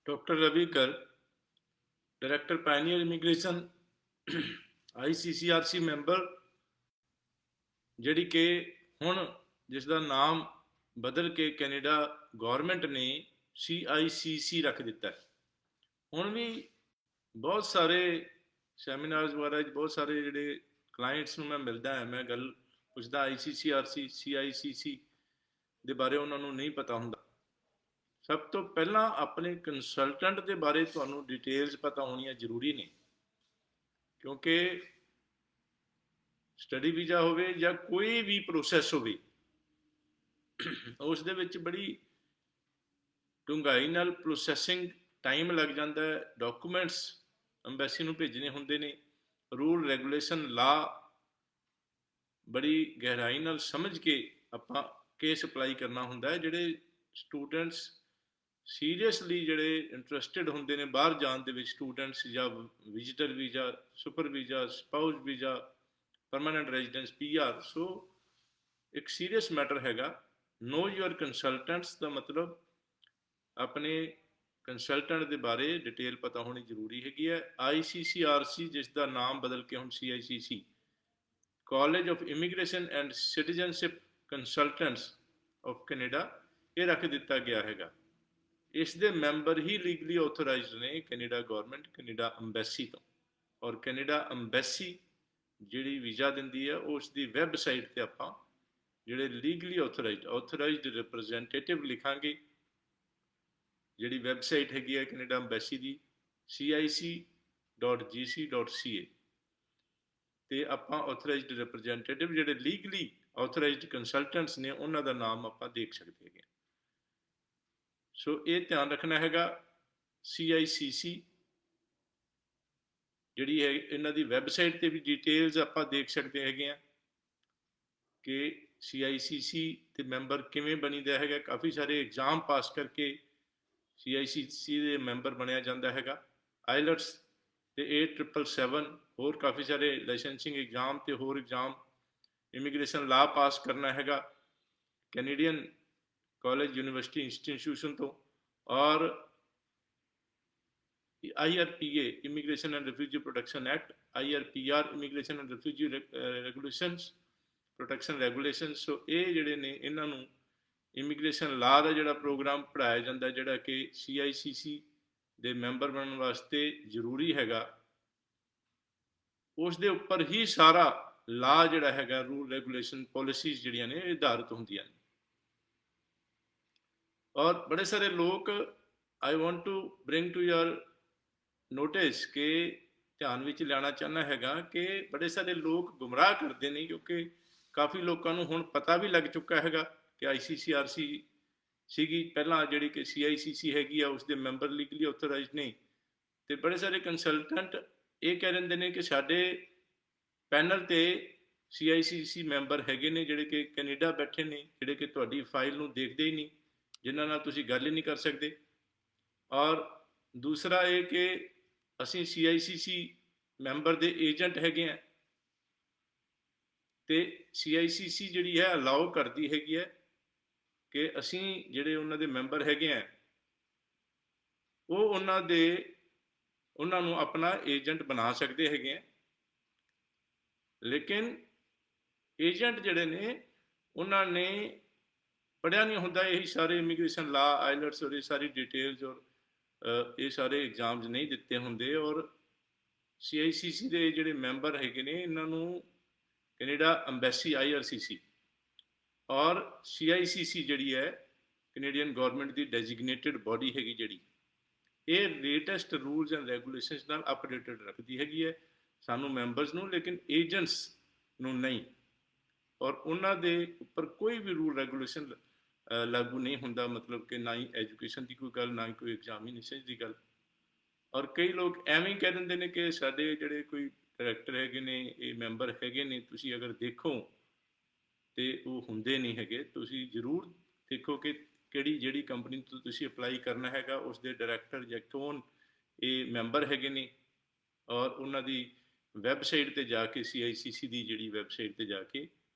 Doctor Ravi Garg, director pioneer immigration, ICCRC member, जिहड़ी कि हुण जिसका नाम बदल के कैनेडा गौरमेंट ने CICC रख दिता है। हुण भी बहुत सारे सैमीनार्स वगैरह बहुत सारे जिहड़े क्लाइंट्स मैं मिलदा है, मैं गल पुछदा ICCRC CICC ਦੇ ਬਾਰੇ ਉਹਨਾਂ ਨੂੰ नहीं पता ਹੁੰਦਾ। ਸਭ ਤੋਂ ਪਹਿਲਾਂ ਆਪਣੇ ਕੰਸਲਟੈਂਟ ਦੇ ਬਾਰੇ ਤੁਹਾਨੂੰ ਡਿਟੇਲਸ ਪਤਾ ਹੋਣੀਆਂ ਜ਼ਰੂਰੀ ਨੇ, ਕਿਉਂਕਿ ਸਟੱਡੀ ਵੀਜ਼ਾ ਹੋਵੇ ਜਾਂ ਕੋਈ ਵੀ ਪ੍ਰੋਸੈਸ ਹੋਵੇ, ਉਸ ਦੇ ਵਿੱਚ ਬੜੀ ਡੂੰਘਾਈ ਨਾਲ ਪ੍ਰੋਸੈਸਿੰਗ ਟਾਈਮ ਲੱਗ ਜਾਂਦਾ ਹੈ। ਡਾਕੂਮੈਂਟਸ ਅੰਬੈਸੀ ਨੂੰ ਭੇਜਣੇ ਹੁੰਦੇ ਨੇ, ਰੂਲ ਰੈਗੂਲੇਸ਼ਨ ਲਾ ਬੜੀ ਗਹਿਰਾਈ ਨਾਲ ਸਮਝ ਕੇ ਆਪਾਂ ਕੇਸ ਅਪਲਾਈ ਕਰਨਾ ਹੁੰਦਾ ਹੈ। ਜਿਹੜੇ ਸਟੂਡੈਂਟਸ ਸੀਰੀਅਸਲੀ ਜਿਹੜੇ ਇੰਟਰਸਟਿਡ ਹੁੰਦੇ ਨੇ ਬਾਹਰ ਜਾਣ ਦੇ ਵਿੱਚ, ਸਟੂਡੈਂਟਸ ਜਾਂ visitor visa, super visa, spouse visa, permanent residence PR, ਸੋ ਇੱਕ ਸੀਰੀਅਸ ਮੈਟਰ ਹੈਗਾ। ਨੋ ਯੂਅਰ ਕੰਸਲਟੈਂਟਸ ਦਾ ਮਤਲਬ ਆਪਣੇ ਕੰਸਲਟੈਂਟ ਦੇ ਬਾਰੇ ਡਿਟੇਲ ਪਤਾ ਹੋਣੀ ਜ਼ਰੂਰੀ ਹੈਗੀ ਹੈ। ICCRC, ਜਿਸ ਦਾ ਨਾਮ ਬਦਲ ਕੇ ਹੁਣ CICC, college of immigration and citizenship consultants of Canada, ਇਹ ਰੱਖ ਦਿੱਤਾ ਗਿਆ ਹੈਗਾ। ਇਸ ਦੇ ਮੈਂਬਰ ਹੀ ਲੀਗਲੀ ਆਥੋਰਾਈਜ਼ਡ ਨੇ ਕੈਨੇਡਾ ਗੌਰਮੈਂਟ, ਕੈਨੇਡਾ ਅੰਬੈਸੀ ਤੋਂ। ਔਰ ਕੈਨੇਡਾ ਅੰਬੈਸੀ ਜਿਹੜੀ ਵੀਜ਼ਾ ਦਿੰਦੀ ਹੈ, ਉਸ ਦੀ ਵੈਬਸਾਈਟ 'ਤੇ ਆਪਾਂ ਜਿਹੜੇ ਲੀਗਲੀ ਆਥੋਰਾਈਜ਼ਡ ਰਿਪਰੈਜ਼ੈਂਟੇਟਿਵ ਲਿਖਾਂਗੇ। ਜਿਹੜੀ ਵੈਬਸਾਈਟ ਹੈਗੀ ਹੈ ਕੈਨੇਡਾ ਅੰਬੈਸੀ ਦੀ, cic.gc.ca, ਤੇ ਆਪਾਂ ਆਥੋਰਾਈਜ਼ਡ ਰਿਪਰੈਜ਼ੈਂਟੇਟਿਵ ਜਿਹੜੇ ਲੀਗਲੀ ਆਥੋਰਾਈਜ਼ਡ ਕੰਸਲਟੈਂਟਸ ਨੇ ਉਹਨਾਂ ਦਾ ਨਾਮ ਆਪਾਂ ਦੇਖ ਸਕਦੇ ਹੈਗੇ। ਸੋ ਇਹ ਧਿਆਨ ਰੱਖਣਾ ਹੈਗਾ। CICC ਜਿਹੜੀ ਹੈ, ਇਹਨਾਂ ਦੀ ਵੈਬਸਾਈਟ 'ਤੇ ਵੀ ਡਿਟੇਲਸ ਆਪਾਂ ਦੇਖ ਸਕਦੇ ਹੈਗੇ ਆ ਕਿ CICC ਦੇ ਮੈਂਬਰ ਕਿਵੇਂ ਬਣੀਦਾ ਹੈਗਾ। ਕਾਫੀ ਸਾਰੇ ਐਗਜ਼ਾਮ ਪਾਸ ਕਰਕੇ CICC ਦੇ ਮੈਂਬਰ ਬਣਿਆ ਜਾਂਦਾ ਹੈਗਾ। IELTS ਤੇ 8777, ਹੋਰ ਕਾਫੀ ਸਾਰੇ ਲਾਇਸੈਂਸਿੰਗ ਐਗਜ਼ਾਮ ਤੇ ਹੋਰ ਐਗਜ਼ਾਮ, ਇਮੀਗ੍ਰੇਸ਼ਨ ਲਾ ਪਾਸ ਕਰਨਾ ਹੈਗਾ ਕੈਨੇਡੀਅਨ ਕਾਲਜ ਯੂਨੀਵਰਸਿਟੀ ਇੰਸਟੀਟਿਊਸ਼ਨ ਤੋਂ। ਔਰ IRPA immigration and refugee protection act, IRPR immigration and refugee regulations protection regulation. So ਇਹ ਜਿਹੜੇ ਨੇ, ਇਹਨਾਂ ਨੂੰ ਇਮੀਗ੍ਰੇਸ਼ਨ ਲਾ ਦਾ ਜਿਹੜਾ ਪ੍ਰੋਗਰਾਮ ਪੜ੍ਹਾਇਆ ਜਾਂਦਾ, ਜਿਹੜਾ ਕਿ CICC ਦੇ ਮੈਂਬਰ ਬਣਨ ਵਾਸਤੇ ਜ਼ਰੂਰੀ ਹੈਗਾ, ਉਸ ਦੇ ਉੱਪਰ ਹੀ ਸਾਰਾ ਲਾ ਜਿਹੜਾ ਹੈਗਾ, ਰੂਲ ਰੈਗੂਲੇਸ਼ਨ ਪਾਲਿਸੀਜ਼ ਜਿਹੜੀਆਂ ਨੇ ਇਹ ਆਧਾਰਿਤ ਹੁੰਦੀਆਂ ਨੇ। ਔਰ ਬੜੇ ਸਾਰੇ ਲੋਕ, I want to bring to your notice, ਕਿ ਧਿਆਨ ਵਿੱਚ ਲਿਆਉਣਾ ਚਾਹੁੰਦਾ ਹੈਗਾ ਕਿ ਬੜੇ ਸਾਰੇ ਲੋਕ ਗੁੰਮਰਾਹ ਕਰਦੇ ਨੇ, ਕਿਉਂਕਿ ਕਾਫੀ ਲੋਕਾਂ ਨੂੰ ਹੁਣ ਪਤਾ ਵੀ ਲੱਗ ਚੁੱਕਾ ਹੈਗਾ ਕਿ ICCRC ਸੀਗੀ ਪਹਿਲਾਂ, ਜਿਹੜੀ ਕਿ CICC ਹੈਗੀ ਆ, ਉਸ ਦੇ ਮੈਂਬਰ ਲੀਗਲੀ ਆਥੋਰਾਈਜ਼ਡ ਨੇ। ਤੇ ਬੜੇ ਸਾਰੇ ਕੰਸਲਟੈਂਟ ਇਹ ਕਹਿ ਦਿੰਦੇ ਨੇ ਕਿ ਸਾਡੇ ਪੈਨਲ ਤੇ CICC ਮੈਂਬਰ ਹੈਗੇ ਨੇ ਜਿਹੜੇ ਕਿ ਕੈਨੇਡਾ ਬੈਠੇ ਨੇ, ਜਿਹੜੇ ਕਿ ਤੁਹਾਡੀ ਫਾਈਲ ਨੂੰ ਦੇਖਦੇ ਹੀ ਨਹੀਂ, ਜਿਨ੍ਹਾਂ ਨਾਲ ਤੁਸੀਂ ਗੱਲ ਹੀ ਨਹੀਂ ਕਰ ਸਕਦੇ। ਔਰ ਦੂਸਰਾ ਇਹ ਕਿ ਅਸੀਂ CICC ਮੈਂਬਰ ਦੇ ਏਜੰਟ ਹੈਗੇ ਆ, ਤੇ CICC ਜਿਹੜੀ ਹੈ ਅਲਾਓ ਕਰਦੀ ਹੈਗੀ ਹੈ ਕਿ ਅਸੀਂ ਜਿਹੜੇ ਉਹਨਾਂ ਦੇ ਮੈਂਬਰ ਹੈਗੇ ਆ, ਉਹ ਉਹਨਾਂ ਨੂੰ ਆਪਣਾ ਏਜੰਟ ਬਣਾ ਸਕਦੇ ਹੈਗੇ ਆ। ਲੇਕਿਨ ਏਜੰਟ ਜਿਹੜੇ ਨੇ, ਉਹਨਾਂ ਨੇ ਪੜ੍ਹਿਆ ਨਹੀਂ ਹੁੰਦਾ ਇਹੀ ਸਾਰੇ ਇਮੀਗ੍ਰੇਸ਼ਨ ਲਾ, IELTS ਔਰ ਇਹ ਸਾਰੀ ਡਿਟੇਲਸ, ਔਰ ਇਹ ਸਾਰੇ ਐਗਜ਼ਾਮਸ ਨਹੀਂ ਦਿੱਤੇ ਹੁੰਦੇ। ਔਰ CICC ਦੇ ਜਿਹੜੇ ਮੈਂਬਰ ਹੈਗੇ ਨੇ, ਇਹਨਾਂ ਨੂੰ ਕੈਨੇਡਾ ਅੰਬੈਸੀ IRCC ਔਰ CICC ਜਿਹੜੀ ਹੈ ਕੈਨੇਡੀਅਨ ਗੌਰਮੈਂਟ ਦੀ ਡੈਜ਼ਿਗਨੇਟਿਡ ਬੋਡੀ ਹੈਗੀ, ਜਿਹੜੀ ਇਹ ਲੇਟੈਸਟ ਰੂਲਸ ਐਂਡ ਰੈਗੂਲੇਸ਼ਨਸ ਨਾਲ ਅਪਡੇਟਡ ਰੱਖਦੀ ਹੈਗੀ ਹੈ ਸਾਨੂੰ ਮੈਂਬਰਸ ਨੂੰ, ਲੇਕਿਨ ਏਜੰਟਸ ਨੂੰ ਨਹੀਂ। ਔਰ ਉਹਨਾਂ ਦੇ ਉੱਪਰ ਕੋਈ ਵੀ ਰੂਲ ਰੈਗੂਲੇਸ਼ਨ ਲਾਗੂ ਨਹੀਂ ਹੁੰਦਾ, ਮਤਲਬ ਕਿ ਨਾ ਹੀ ਐਜੂਕੇਸ਼ਨ ਦੀ ਕੋਈ ਗੱਲ, ਨਾ ਹੀ ਕੋਈ ਐਗਜ਼ਾਮੀਨੇਸ਼ਨ ਦੀ ਗੱਲ। ਔਰ ਕਈ ਲੋਕ ਐਵੇਂ ਹੀ ਕਹਿ ਦਿੰਦੇ ਨੇ ਕਿ ਸਾਡੇ ਜਿਹੜੇ ਕੋਈ ਡਾਇਰੈਕਟਰ ਹੈਗੇ ਨੇ, ਇਹ ਮੈਂਬਰ ਹੈਗੇ ਨੇ, ਤੁਸੀਂ ਅਗਰ ਦੇਖੋ ਤੇ ਉਹ ਹੁੰਦੇ ਨਹੀਂ ਹੈਗੇ। ਤੁਸੀਂ ਜ਼ਰੂਰ ਦੇਖੋ ਕਿ ਕਿਹੜੀ ਜਿਹੜੀ ਕੰਪਨੀ ਤੋਂ ਤੁਸੀਂ ਅਪਲਾਈ ਕਰਨਾ ਹੈਗਾ, ਉਸ ਦੇ ਡਾਇਰੈਕਟਰ ਜਾਂ ਕੌਣ ਇਹ ਮੈਂਬਰ ਹੈਗੇ ਨੇ। ਔਰ ਉਹਨਾਂ ਦੀ ਵੈਬਸਾਈਟ 'ਤੇ ਜਾ ਕੇ, CICC ਦੀ ਜਿਹੜੀ ਵੈਬਸਾਈਟ 'ਤੇ ਜਾ ਕੇ,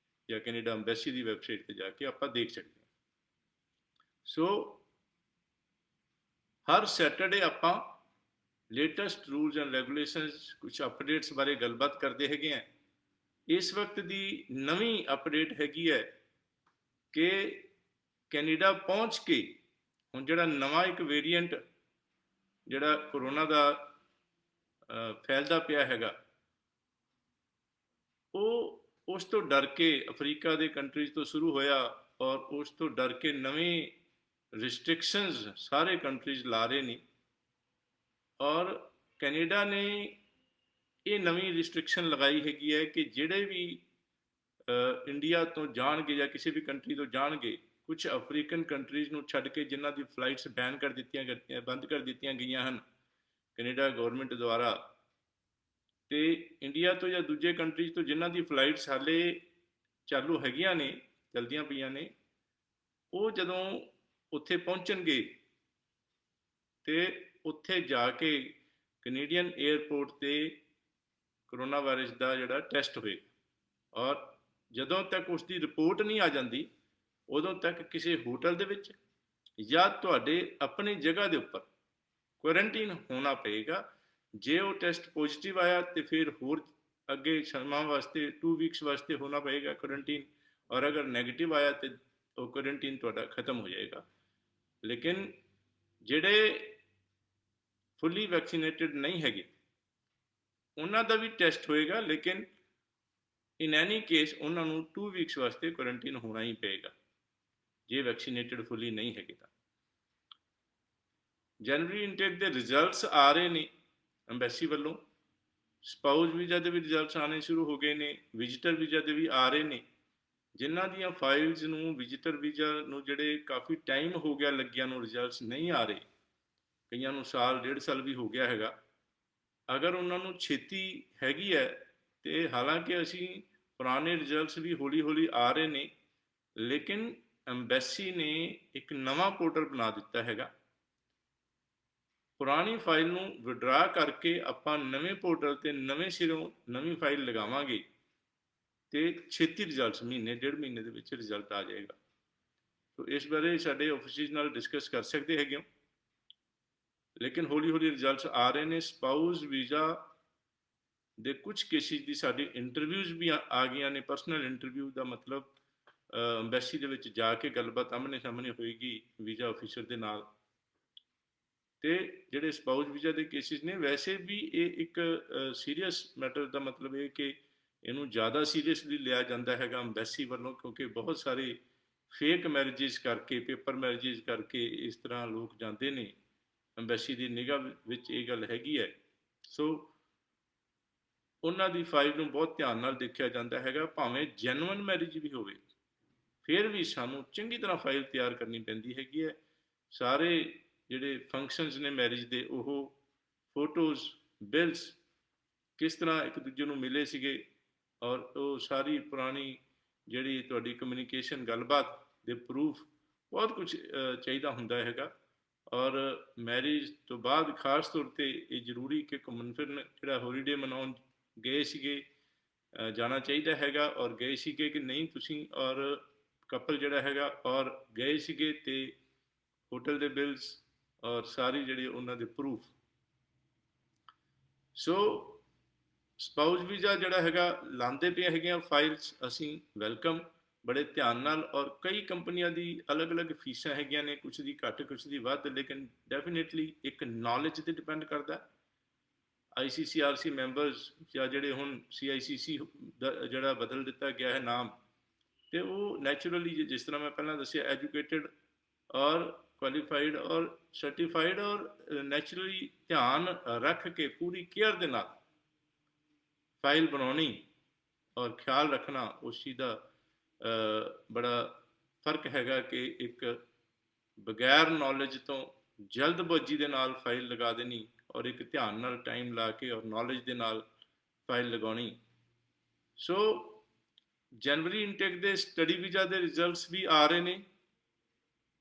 ਜਾਂ ਕੈਨੇਡਾ ਅੰਬੈਸੀ ਦੀ ਵੈਬਸਾਈਟ 'ਤੇ ਜਾ ਕੇ ਆਪਾਂ ਦੇਖ ਸਕਦੇ ਹਾਂ। ਸੋ ਹਰ ਸੈਟਰਡੇ ਆਪਾਂ ਲੇਟੈਸਟ ਰੂਲਸ ਐਂਡ ਰੈਗੂਲੇਸ਼ਨਸ ਕੁਝ ਅਪਡੇਟਸ ਬਾਰੇ ਗੱਲਬਾਤ ਕਰਦੇ ਹੈਗੇ ਆ। ਇਸ ਵਕਤ ਦੀ ਨਵੀਂ ਅਪਡੇਟ ਹੈਗੀ ਹੈ ਕਿ ਕੈਨੇਡਾ ਪਹੁੰਚ ਕੇ ਹੁਣ ਜਿਹੜਾ ਨਵਾਂ ਇੱਕ ਵੇਰੀਐਂਟ ਜਿਹੜਾ ਕਰੋਨਾ ਦਾ ਫੈਲਦਾ ਪਿਆ ਹੈਗਾ, ਉਹ ਉਸ ਤੋਂ ਡਰ ਕੇ ਅਫਰੀਕਾ ਦੇ ਕੰਟਰੀਜ਼ ਤੋਂ ਸ਼ੁਰੂ ਹੋਇਆ ਔਰ ਉਸ ਤੋਂ ਡਰ ਕੇ ਨਵੇਂ ਰਿਸਟ੍ਰਿਕਸ਼ਨਸ ਸਾਰੇ ਕੰਟਰੀਜ਼ ਲਾ ਰਹੇ ਨੇ। ਔਰ ਕੈਨੇਡਾ ਨੇ ਇਹ ਨਵੀਂ ਰਿਸਟ੍ਰਿਕਸ਼ਨ ਲਗਾਈ ਹੈਗੀ ਹੈ ਕਿ ਜਿਹੜੇ ਵੀ ਇੰਡੀਆ ਤੋਂ ਜਾਣਗੇ ਜਾਂ ਕਿਸੇ ਵੀ ਕੰਟਰੀ ਤੋਂ ਜਾਣਗੇ, ਕੁਝ ਅਫਰੀਕਨ ਕੰਟਰੀਜ਼ ਨੂੰ ਛੱਡ ਕੇ ਜਿਨ੍ਹਾਂ ਦੀ ਫਲਾਈਟਸ ਬੰਦ ਕਰ ਦਿੱਤੀਆਂ ਗਈਆਂ ਹਨ ਕੈਨੇਡਾ ਗਵਰਨਮੈਂਟ ਦੁਆਰਾ, ਤੇ ਇੰਡੀਆ ਤੋਂ ਜਾਂ ਦੂਜੇ ਕੰਟਰੀਜ਼ ਤੋਂ ਜਿਨ੍ਹਾਂ ਦੀ ਫਲਾਈਟਸ ਹਾਲੇ ਚਾਲੂ ਹੈਗੀਆਂ ਨੇ, ਚਲਦੀਆਂ ਪਈਆਂ ਨੇ, ਉਹ ਜਦੋਂ ਉੱਥੇ ਪਹੁੰਚਣਗੇ ਤੇ ਉੱਥੇ ਜਾ ਕੇ ਕੈਨੇਡੀਅਨ 에ਅਰਪੋਰਟ ਤੇ ਕਰੋਨਾ ਵਾਇਰਸ ਦਾ ਜਿਹੜਾ ਟੈਸਟ ਹੋਏ, ਔਰ ਜਦੋਂ ਤੱਕ ਉਸ ਦੀ ਰਿਪੋਰਟ ਨਹੀਂ ਆ ਜਾਂਦੀ ਉਦੋਂ ਤੱਕ ਕਿਸੇ ਹੋਟਲ ਦੇ ਵਿੱਚ ਜਾਂ ਤੁਹਾਡੇ ਆਪਣੀ ਜਗ੍ਹਾ ਦੇ ਉੱਪਰ ਕੁਆਰੰਟੀਨ ਹੋਣਾ ਪਏਗਾ। ਜੇ ਉਹ ਟੈਸਟ ਪੋਜ਼ਿਟਿਵ ਆਇਆ ਤੇ ਫਿਰ ਹੋਰ ਅੱਗੇ ਸਮਾਂ ਵਾਸਤੇ 2 ਵੀਕਸ ਵਾਸਤੇ ਹੋਣਾ ਪਏਗਾ ਕੁਆਰੰਟੀਨ, ਔਰ ਅਗਰ ਨੈਗੇਟਿਵ ਆਇਆ ਤੇ ਉਹ ਕੁਆਰੰਟੀਨ ਤੁਹਾਡਾ ਖਤਮ ਹੋ ਜਾਏਗਾ। ਲੇਕਿਨ ਜਿਹੜੇ ਫੁੱਲੀ ਵੈਕਸੀਨੇਟਡ ਨਹੀਂ ਹੈਗੇ ਉਹਨਾਂ ਦਾ ਵੀ ਟੈਸਟ ਹੋਏਗਾ, ਲੇਕਿਨ ਇਨ ਐਨੀ ਕੇਸ ਉਹਨਾਂ ਨੂੰ 2 ਵੀਕਸ ਵਾਸਤੇ ਕੁਆਰੰਟੀਨ ਹੋਣਾ ਹੀ ਪਏਗਾ ਜੇ ਵੈਕਸੀਨੇਟਡ ਫੁੱਲੀ ਨਹੀਂ ਹੈਗੇ ਤਾਂ। ਜਨਵਰੀ ਇਨਟੇਕ ਦੇ ਰਿਜ਼ਲਟਸ ਆ ਰਹੇ ਨੇ ਅੰਬੈਸੀ ਵੱਲੋਂ, ਸਪਾਊਸ ਵੀਜ਼ਾ ਦੇ ਵੀ ਰਿਜ਼ਲਟਸ ਆਉਣੇ ਸ਼ੁਰੂ ਹੋ ਗਏ ਨੇ, ਵਿਜ਼ਿਟਰ ਵੀਜ਼ਾ ਦੇ ਵੀ ਆ ਰਹੇ ਨੇ। ਜਿਨ੍ਹਾਂ ਦੀਆਂ ਫਾਈਲਸ ਨੂੰ ਵਿਜ਼ਿਟਰ ਵੀਜ਼ਾ ਨੂੰ ਜਿਹੜੇ ਕਾਫੀ ਟਾਈਮ ਹੋ ਗਿਆ ਲੱਗਿਆ ਨੂੰ ਰਿਜ਼ਲਟਸ ਨਹੀਂ ਆ ਰਹੇ, ਕਈਆਂ ਨੂੰ ਸਾਲ 1.5 ਸਾਲ ਵੀ ਹੋ ਗਿਆ ਹੈਗਾ, ਅਗਰ ਉਹਨਾਂ ਨੂੰ ਛੇਤੀ ਹੈਗੀ ਹੈ ਤੇ ਹਾਲਾਂਕਿ ਅਸੀਂ ਪੁਰਾਣੇ ਰਿਜ਼ਲਟਸ ਵੀ ਹੌਲੀ ਹੌਲੀ ਆ ਰਹੇ ਨੇ, ਲੇਕਿਨ ਐਮਬੈਸੀ ਨੇ ਇੱਕ ਨਵਾਂ ਪੋਰਟਲ ਬਣਾ ਦਿੱਤਾ ਹੈਗਾ। ਪੁਰਾਣੀ ਫਾਈਲ ਨੂੰ ਵਿਡਰਾ ਕਰਕੇ ਆਪਾਂ ਨਵੇਂ ਪੋਰਟਲ ਤੇ ਨਵੇਂ ਸਿਰੋਂ ਨਵੀਂ ਫਾਈਲ ਲਗਾਵਾਂਗੇ ਤੇ ਛੇਤੀ ਰਿਜ਼ਲਟਸ ਮਹੀਨੇ 1.5 ਮਹੀਨੇ ਦੇ ਵਿੱਚ ਰਿਜ਼ਲਟ ਆ ਜਾਏਗਾ। ਸੋ ਇਸ ਬਾਰੇ ਸਾਡੇ ਆਫਿਸਿਸ ਨਾਲ ਡਿਸਕਸ ਕਰ ਸਕਦੇ ਹੈਗੇ ਹੋ, ਲੇਕਿਨ ਹੌਲੀ ਹੌਲੀ ਰਿਜ਼ਲਟਸ ਆ ਰਹੇ ਨੇ। ਸਪਾਊਸ ਵੀਜ਼ਾ ਦੇ ਕੁਝ ਕੇਸਿਸ ਦੀ ਸਾਡੀ ਇੰਟਰਵਿਊਜ਼ ਵੀ ਆ ਗਈਆਂ ਨੇ। ਪਰਸਨਲ ਇੰਟਰਵਿਊ ਦਾ ਮਤਲਬ ਐਮਬੈਸੀ ਦੇ ਵਿੱਚ ਜਾ ਕੇ ਗੱਲਬਾਤ ਆਮਣੇ ਸਾਹਮਣੇ ਹੋਏਗੀ ਵੀਜ਼ਾ ਆਫਿਸਰ ਦੇ ਨਾਲ। ਤੇ ਜਿਹੜੇ ਸਪਾਊਸ ਵੀਜ਼ਾ ਦੇ ਕੇਸਿਸ ਨੇ, ਵੈਸੇ ਵੀ ਇਹ ਇੱਕ ਸੀਰੀਅਸ ਮੈਟਰ ਦਾ ਮਤਲਬ ਇਹ ਕਿ ਇਹਨੂੰ ਜ਼ਿਆਦਾ ਸੀਰੀਅਸਲੀ ਲਿਆ ਜਾਂਦਾ ਹੈਗਾ ਐਮਬੈਸੀ ਵੱਲੋਂ, ਕਿਉਂਕਿ ਬਹੁਤ ਸਾਰੇ ਫੇਕ ਮੈਰਿਜਿਸ ਕਰਕੇ, ਪੇਪਰ ਮੈਰਿਜਿਸ ਕਰਕੇ ਇਸ ਤਰ੍ਹਾਂ ਲੋਕ ਜਾਂਦੇ ਨੇ। ਐਮਬੈਸੀ ਦੀ ਨਿਗਾਹ ਵਿੱਚ ਇਹ ਗੱਲ ਹੈਗੀ ਹੈ। ਸੋ ਉਹਨਾਂ ਦੀ ਫਾਈਲ ਨੂੰ ਬਹੁਤ ਧਿਆਨ ਨਾਲ ਦੇਖਿਆ ਜਾਂਦਾ ਹੈਗਾ। ਭਾਵੇਂ ਜੈਨੂਅਨ ਮੈਰਿਜ ਵੀ ਹੋਵੇ ਫਿਰ ਵੀ ਸਾਨੂੰ ਚੰਗੀ ਤਰ੍ਹਾਂ ਫਾਈਲ ਤਿਆਰ ਕਰਨੀ ਪੈਂਦੀ ਹੈਗੀ ਹੈ। ਸਾਰੇ ਜਿਹੜੇ ਫੰਕਸ਼ਨਸ ਨੇ ਮੈਰਿਜ ਦੇ, ਉਹ ਫੋਟੋਜ਼, ਬਿਲਸ, ਕਿਸ ਤਰ੍ਹਾਂ ਇੱਕ ਦੂਜੇ ਨੂੰ ਮਿਲੇ ਸੀਗੇ, ਔਰ ਉਹ ਸਾਰੀ ਪੁਰਾਣੀ ਜਿਹੜੀ ਤੁਹਾਡੀ ਕਮਿਊਨੀਕੇਸ਼ਨ ਗੱਲਬਾਤ ਦੇ ਪ੍ਰੂਫ, ਬਹੁਤ ਕੁਝ ਚਾਹੀਦਾ ਹੁੰਦਾ ਹੈਗਾ। ਔਰ ਮੈਰਿਜ ਤੋਂ ਬਾਅਦ ਖਾਸ ਤੌਰ 'ਤੇ ਇਹ ਜ਼ਰੂਰੀ ਕਿ ਘੁੰਮਣ ਫਿਰਨ, ਜਿਹੜਾ ਹੋਲੀਡੇ ਮਨਾਉਣ ਗਏ ਸੀਗੇ, ਜਾਣਾ ਚਾਹੀਦਾ ਹੈਗਾ, ਔਰ ਗਏ ਸੀਗੇ ਕਿ ਨਹੀਂ ਤੁਸੀਂ, ਔਰ ਕਪਲ ਜਿਹੜਾ ਹੈਗਾ ਔਰ ਗਏ ਸੀਗੇ ਤੇ ਹੋਟਲ ਦੇ ਬਿਲਸ ਔਰ ਸਾਰੀ ਜਿਹੜੀ ਉਹਨਾਂ ਦੇ ਪ੍ਰੂਫ। ਸੋ ਸਪਾਊਸ ਵੀਜ਼ਾ ਜਿਹੜਾ ਹੈਗਾ ਲਾਉਂਦੇ ਪਏ ਹੈਗੇ ਫਾਈਲਸ ਅਸੀਂ, ਵੈਲਕਮ, ਬੜੇ ਧਿਆਨ ਨਾਲ। ਔਰ ਕਈ ਕੰਪਨੀਆਂ ਦੀ ਅਲੱਗ-ਅਲੱਗ ਫੀਸਾਂ ਹੈਗੀਆਂ ਨੇ, ਕੁਛ ਦੀ ਘੱਟ ਕੁਛ ਦੀ ਵੱਧ, ਲੇਕਿਨ ਡੈਫੀਨੇਟਲੀ ਇੱਕ ਨੌਲੇਜ 'ਤੇ ਡਿਪੈਂਡ ਕਰਦਾ। ICCRC ਮੈਂਬਰਸ ਜਾਂ ਜਿਹੜੇ ਹੁਣ CICC ਦਾ ਜਿਹੜਾ ਬਦਲ ਦਿੱਤਾ ਗਿਆ ਹੈ ਨਾਮ, ਤੇ ਉਹ ਨੈਚੁਰਲੀ ਜਿਸ ਤਰ੍ਹਾਂ ਮੈਂ ਪਹਿਲਾਂ ਦੱਸਿਆ ਐਜੂਕੇਟਡ ਔਰ ਕੁਆਲੀਫਾਈਡ ਔਰ ਸਰਟੀਫਾਈਡ ਔਰ ਨੈਚੁਰਲੀ ਧਿਆਨ ਰੱਖ ਕੇ ਪੂਰੀ ਕੇਅਰ ਦੇ ਨਾਲ ਫਾਈਲ ਬਣਾਉਣੀ ਔਰ ਖਿਆਲ ਰੱਖਣਾ, ਉਸ ਚੀਜ਼ ਦਾ ਬੜਾ ਫਰਕ ਹੈਗਾ ਕਿ ਇੱਕ ਬਗੈਰ ਨੌਲੇਜ ਤੋਂ ਜਲਦਬਾਜ਼ੀ ਦੇ ਨਾਲ ਫਾਈਲ ਲਗਾ ਦੇਣੀ ਔਰ ਇੱਕ ਧਿਆਨ ਨਾਲ ਟਾਈਮ ਲਾ ਕੇ ਔਰ ਨੌਲੇਜ ਦੇ ਨਾਲ ਫਾਈਲ ਲਗਾਉਣੀ। ਸੋ ਜਨਵਰੀ ਇਨਟੇਕ ਦੇ ਸਟੱਡੀ ਵੀਜ਼ਾ ਦੇ ਰਿਜ਼ਲਟਸ ਵੀ ਆ ਰਹੇ ਨੇ,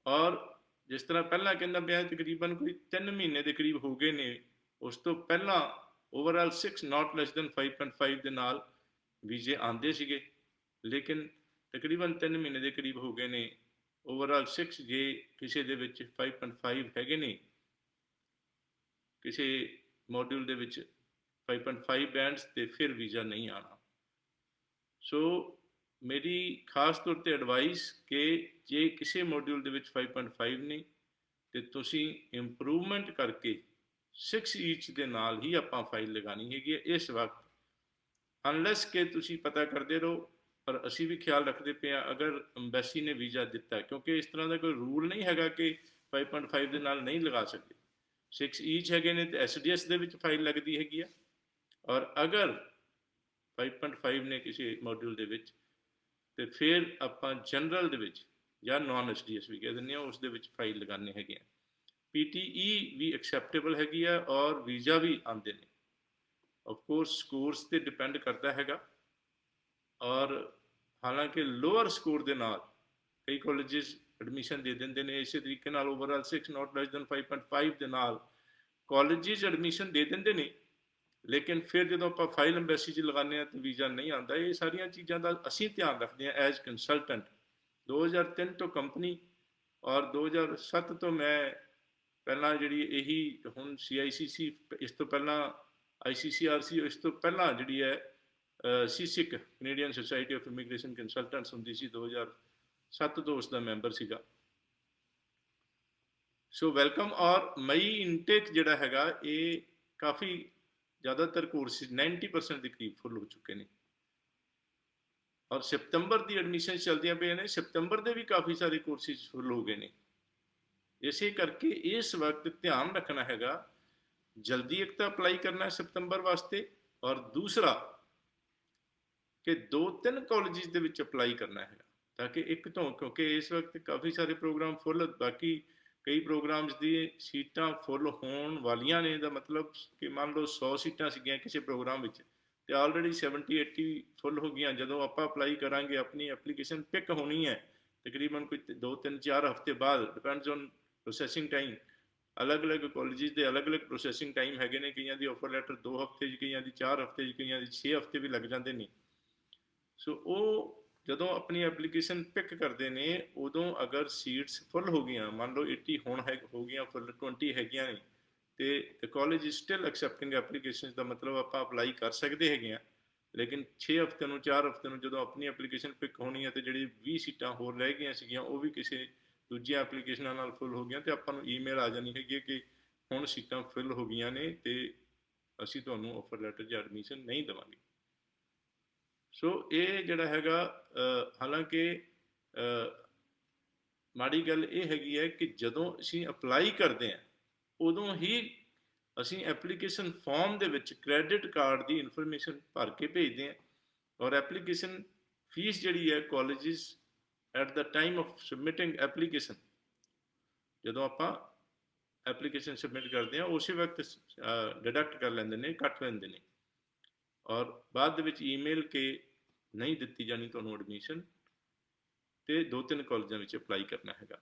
ਔਰ ਜਿਸ ਤਰ੍ਹਾਂ ਪਹਿਲਾਂ ਕਹਿੰਦਾ ਪਿਆ ਤਕਰੀਬਨ ਕੋਈ 3 ਮਹੀਨੇ ਦੇ ਕਰੀਬ ਹੋ ਗਏ ਨੇ। ਉਸ ਤੋਂ ਪਹਿਲਾਂ ਓਵਰਆਲ 6 ਨਾਟ ਲੈਸ ਦੈਨ 5.5 ਦੇ ਨਾਲ ਵੀਜ਼ੇ ਆਉਂਦੇ ਸੀਗੇ, ਲੇਕਿਨ ਤਕਰੀਬਨ 3 ਮਹੀਨੇ ਦੇ ਕਰੀਬ ਹੋ ਗਏ ਨੇ ਓਵਰਆਲ 6। ਜੇ ਕਿਸੇ ਦੇ ਵਿੱਚ 5.5 ਹੈਗੇ ਨੇ ਕਿਸੇ ਮੋਡਿਊਲ ਦੇ ਵਿੱਚ 5.5 ਬੈਂਡਸ ਤੇ ਫਿਰ ਵੀਜ਼ਾ ਨਹੀਂ ਆਣਾ। ਸੋ ਮੇਰੀ ਖਾਸ ਤੌਰ ਤੇ ਐਡਵਾਈਸ ਕਿ ਜੇ ਕਿਸੇ ਮੋਡਿਊਲ ਦੇ ਵਿੱਚ 5.5 ਨਹੀਂ ਤੇ ਤੁਸੀਂ ਇੰਪਰੂਵਮੈਂਟ ਕਰਕੇ 6 ਈਚ ਦੇ ਨਾਲ ਹੀ ਆਪਾਂ ਫਾਈਲ ਲਗਾਣੀ ਹੈਗੀ ਹੈ ਇਸ ਵਕਤ, ਅਨਲੈਸ ਕਿ ਤੁਸੀਂ ਪਤਾ ਕਰਦੇ ਰਹੋ। ਪਰ ਅਸੀਂ ਵੀ ਖਿਆਲ ਰੱਖਦੇ ਪਏ ਹਾਂ, ਅਗਰ ਅੰਬੈਸੀ ਨੇ ਵੀਜ਼ਾ ਦਿੱਤਾ, ਕਿਉਂਕਿ ਇਸ ਤਰ੍ਹਾਂ ਦਾ ਕੋਈ ਰੂਲ ਨਹੀਂ ਹੈਗਾ ਕਿ 5.5 ਦੇ ਨਾਲ ਨਹੀਂ ਲਗਾ ਸਕਦੇ। 6 ਈਚ ਹੈਗੇ ਨੇ ਤੇ SDS ਦੇ ਵਿੱਚ ਫਾਈਲ ਲੱਗਦੀ ਹੈਗੀ ਆ, ਔਰ ਅਗਰ 5.5 ਨੇ ਕਿਸੇ ਮੋਡਿਊਲ ਦੇ ਵਿੱਚ ਤੇ ਫਿਰ ਆਪਾਂ ਜਨਰਲ ਦੇ ਵਿੱਚ ਜਾਂ ਨੌਨ SDS ਵੀ ਕਹਿ ਦਿੰਦੇ ਹਾਂ, ਉਸ ਦੇ ਵਿੱਚ ਫਾਈਲ ਲਗਾਉਂਦੇ ਹੈਗੇ ਆ। PTE ਵੀ ਐਕਸੈਪਟੇਬਲ ਹੈਗੀ ਆ ਔਰ ਵੀਜ਼ਾ ਵੀ ਆਉਂਦੇ ਨੇ। ਆਫਕੋਰਸ ਸਕੋਰਸ ਤੇ ਡਿਪੈਂਡ ਕਰਦਾ ਹੈਗਾ, ਔਰ ਹਾਲਾਂਕਿ ਲੋਅਰ ਸਕੋਰ ਦੇ ਨਾਲ ਕਈ ਕਾਲਜਿਸ ਐਡਮਿਸ਼ਨ ਦੇ ਦਿੰਦੇ ਨੇ। ਇਸੇ ਤਰੀਕੇ ਨਾਲ ਓਵਰਆਲ 6 ਨਾਟ ਲੈਸ ਦੈਨ 5.5 ਦੇ ਨਾਲ ਕਾਲਜਿਸ ਐਡਮਿਸ਼ਨ ਦੇ ਦਿੰਦੇ ਨੇ, ਲੇਕਿਨ ਫਿਰ ਜਦੋਂ ਆਪਾਂ ਫਾਈਲ ਅੰਬੈਸੀ 'ਚ ਲਗਾਉਂਦੇ ਹਾਂ ਤਾਂ ਵੀਜ਼ਾ ਨਹੀਂ ਆਉਂਦਾ। ਇਹ ਸਾਰੀਆਂ ਚੀਜ਼ਾਂ ਦਾ ਅਸੀਂ ਧਿਆਨ ਰੱਖਦੇ ਹਾਂ ਐਜ਼ ਕੰਸਲਟੈਂਟ। 2003 ਤੋਂ ਕੰਪਨੀ ਔਰ 2007 ਤੋਂ ਮੈਂ ਪਹਿਲਾਂ ਜਿਹੜੀ ਇਹੀ ਹੁਣ CICC, ਇਸ ਤੋਂ ਪਹਿਲਾਂ ICCRC, ਇਸ ਤੋਂ ਪਹਿਲਾਂ ਜਿਹੜੀ ਹੈ CSIC Canadian society of immigration consultants ਹੁੰਦੀ ਸੀ, 2007 ਤੋਂ ਉਸ ਦਾ ਮੈਂਬਰ ਸੀਗਾ। ਸੋ ਵੈਲਕਮ। ਔਰ ਮਈ ਇਨਟੇਕ ਜਿਹੜਾ ਹੈਗਾ ਇਹ ਕਾਫੀ ਜ਼ਿਆਦਾਤਰ ਕੋਰਸਿਸ 90% ਦੇ ਕਰੀਬ ਫੁੱਲ ਹੋ ਚੁੱਕੇ ਨੇ, ਔਰ ਸਤੰਬਰ ਦੀ ਐਡਮਿਸ਼ਨ ਚੱਲਦੀਆਂ ਪਈਆਂ ਨੇ। ਸਤੰਬਰ ਦੇ ਵੀ ਕਾਫੀ ਸਾਰੇ ਕੋਰਸਿਸ ਫੁੱਲ ਹੋ ਗਏ ਨੇ। ਇਸੇ ਕਰਕੇ ਇਸ ਵਕਤ ਧਿਆਨ ਰੱਖਣਾ ਹੈਗਾ, ਜਲਦੀ ਇੱਕ ਤਾਂ ਅਪਲਾਈ ਕਰਨਾ ਸਤੰਬਰ ਵਾਸਤੇ, ਔਰ ਦੂਸਰਾ ਕਿ 2-3 ਕਾਲਜਿਸ ਦੇ ਵਿੱਚ ਅਪਲਾਈ ਕਰਨਾ ਹੈਗਾ, ਤਾਂ ਕਿ ਇੱਕ ਤੋਂ, ਕਿਉਂਕਿ ਇਸ ਵਕਤ ਕਾਫੀ ਸਾਰੇ ਪ੍ਰੋਗਰਾਮ ਫੁੱਲ, ਬਾਕੀ ਕਈ ਪ੍ਰੋਗਰਾਮਸ ਦੀ ਸੀਟਾਂ ਫੁੱਲ ਹੋਣ ਵਾਲੀਆਂ ਨੇ। ਦਾ ਮਤਲਬ ਕਿ ਮੰਨ ਲਓ 100 ਸੀਟਾਂ ਸੀਗੀਆਂ ਕਿਸੇ ਪ੍ਰੋਗਰਾਮ ਵਿੱਚ ਤੇ ਆਲਰੇਡੀ 70-80 ਫੁੱਲ ਹੋ ਗਈਆਂ। ਜਦੋਂ ਆਪਾਂ ਅਪਲਾਈ ਕਰਾਂਗੇ, ਆਪਣੀ ਐਪਲੀਕੇਸ਼ਨ ਪਿਕ ਹੋਣੀ ਹੈ ਤਕਰੀਬਨ ਕੋਈ 2-3-4 ਹਫ਼ਤੇ ਬਾਅਦ, ਡਿਪੈਂਡਸ ਔਨ ਪ੍ਰੋਸੈਸਿੰਗ ਟਾਈਮ। ਅਲੱਗ-ਅਲੱਗ ਕਾਲਜਿਸ ਦੇ ਅਲੱਗ-ਅਲੱਗ ਪ੍ਰੋਸੈਸਿੰਗ ਟਾਈਮ ਹੈਗੇ ਨੇ। ਕਈਆਂ ਦੀ ਆਫਰ ਲੈਟਰ 2 ਹਫ਼ਤੇ 'ਚ, ਕਈਆਂ ਦੀ 4 ਹਫ਼ਤੇ 'ਚ, ਕਈਆਂ ਦੀ 6 ਹਫ਼ਤੇ ਵੀ ਲੱਗ ਜਾਂਦੇ ਨੇ। ਸੋ ਉਹ ਜਦੋਂ ਆਪਣੀ ਐਪਲੀਕੇਸ਼ਨ ਪਿਕ ਕਰਦੇ ਨੇ, ਉਦੋਂ ਅਗਰ ਸੀਟਸ ਫੁੱਲ ਹੋ ਗਈਆਂ, ਮੰਨ ਲਓ 80 ਹੁਣ ਹੋ ਗਈਆਂ ਫੁੱਲ, 20 ਹੈਗੀਆਂ ਨੇ, ਤੇ college is still accepting application. ਦਾ ਮਤਲਬ ਆਪਾਂ ਅਪਲਾਈ ਕਰ ਸਕਦੇ ਹੈਗੇ ਆ, ਲੇਕਿਨ 6 ਹਫ਼ਤੇ ਨੂੰ, 4 ਹਫ਼ਤੇ ਨੂੰ ਜਦੋਂ ਆਪਣੀ ਐਪਲੀਕੇਸ਼ਨ ਪਿਕ ਹੋਣੀ ਹੈ ਤੇ ਜਿਹੜੀ 20 ਸੀਟਾਂ ਹੋਰ ਰਹਿ ਗਈਆਂ ਸੀਗੀਆਂ ਉਹ ਵੀ ਕਿਸੇ ਦੂਜੀਆਂ ਐਪਲੀਕੇਸ਼ਨਾਂ ਨਾਲ ਫੁੱਲ ਹੋ ਗਈਆਂ, ਤੇ ਆਪਾਂ ਨੂੰ ਈਮੇਲ ਆ ਜਾਣੀ ਹੈਗੀ ਕਿ ਹੁਣ ਸੀਟਾਂ ਫਿਲ ਹੋ ਗਈਆਂ ਨੇ ਤੇ ਅਸੀਂ ਤੁਹਾਨੂੰ ਆਫਰ ਲੈਟਰ ਜਾਂ ਐਡਮਿਸ਼ਨ ਨਹੀਂ ਦੇਵਾਂਗੇ। ਸੋ ਇਹ ਜਿਹੜਾ ਹੈਗਾ, ਹਾਲਾਂਕਿ ਮਾੜੀ ਗੱਲ ਇਹ ਹੈਗੀ ਹੈ ਕਿ ਜਦੋਂ ਅਸੀਂ ਅਪਲਾਈ ਕਰਦੇ ਹਾਂ ਉਦੋਂ ਹੀ ਅਸੀਂ ਐਪਲੀਕੇਸ਼ਨ ਫਾਰਮ ਦੇ ਵਿੱਚ ਕ੍ਰੈਡਿਟ ਕਾਰਡ ਦੀ ਇਨਫੋਰਮੇਸ਼ਨ ਭਰ ਕੇ ਭੇਜਦੇ ਹਾਂ, ਔਰ ਐਪਲੀਕੇਸ਼ਨ ਫੀਸ ਜਿਹੜੀ ਹੈ colleges at the time of ਸਬਮਿਟਿੰਗ application, ਜਦੋਂ ਆਪਾਂ ਐਪਲੀਕੇਸ਼ਨ ਸਬਮਿਟ ਕਰਦੇ ਹਾਂ ਉਸੇ ਵਕਤ ਡਿਡਕਟ ਕਰ ਲੈਂਦੇ ਨੇ, ਕੱਟ ਲੈਂਦੇ ਨੇ, ਔਰ ਬਾਅਦ ਦੇ ਵਿੱਚ ਈਮੇਲ ਕਿ ਨਹੀਂ ਦਿੱਤੀ ਜਾਣੀ ਤੁਹਾਨੂੰ ਐਡਮਿਸ਼ਨ, ਤੇ 2-3 ਕਾਲਜਾਂ ਵਿੱਚ ਅਪਲਾਈ ਕਰਨਾ ਹੈਗਾ।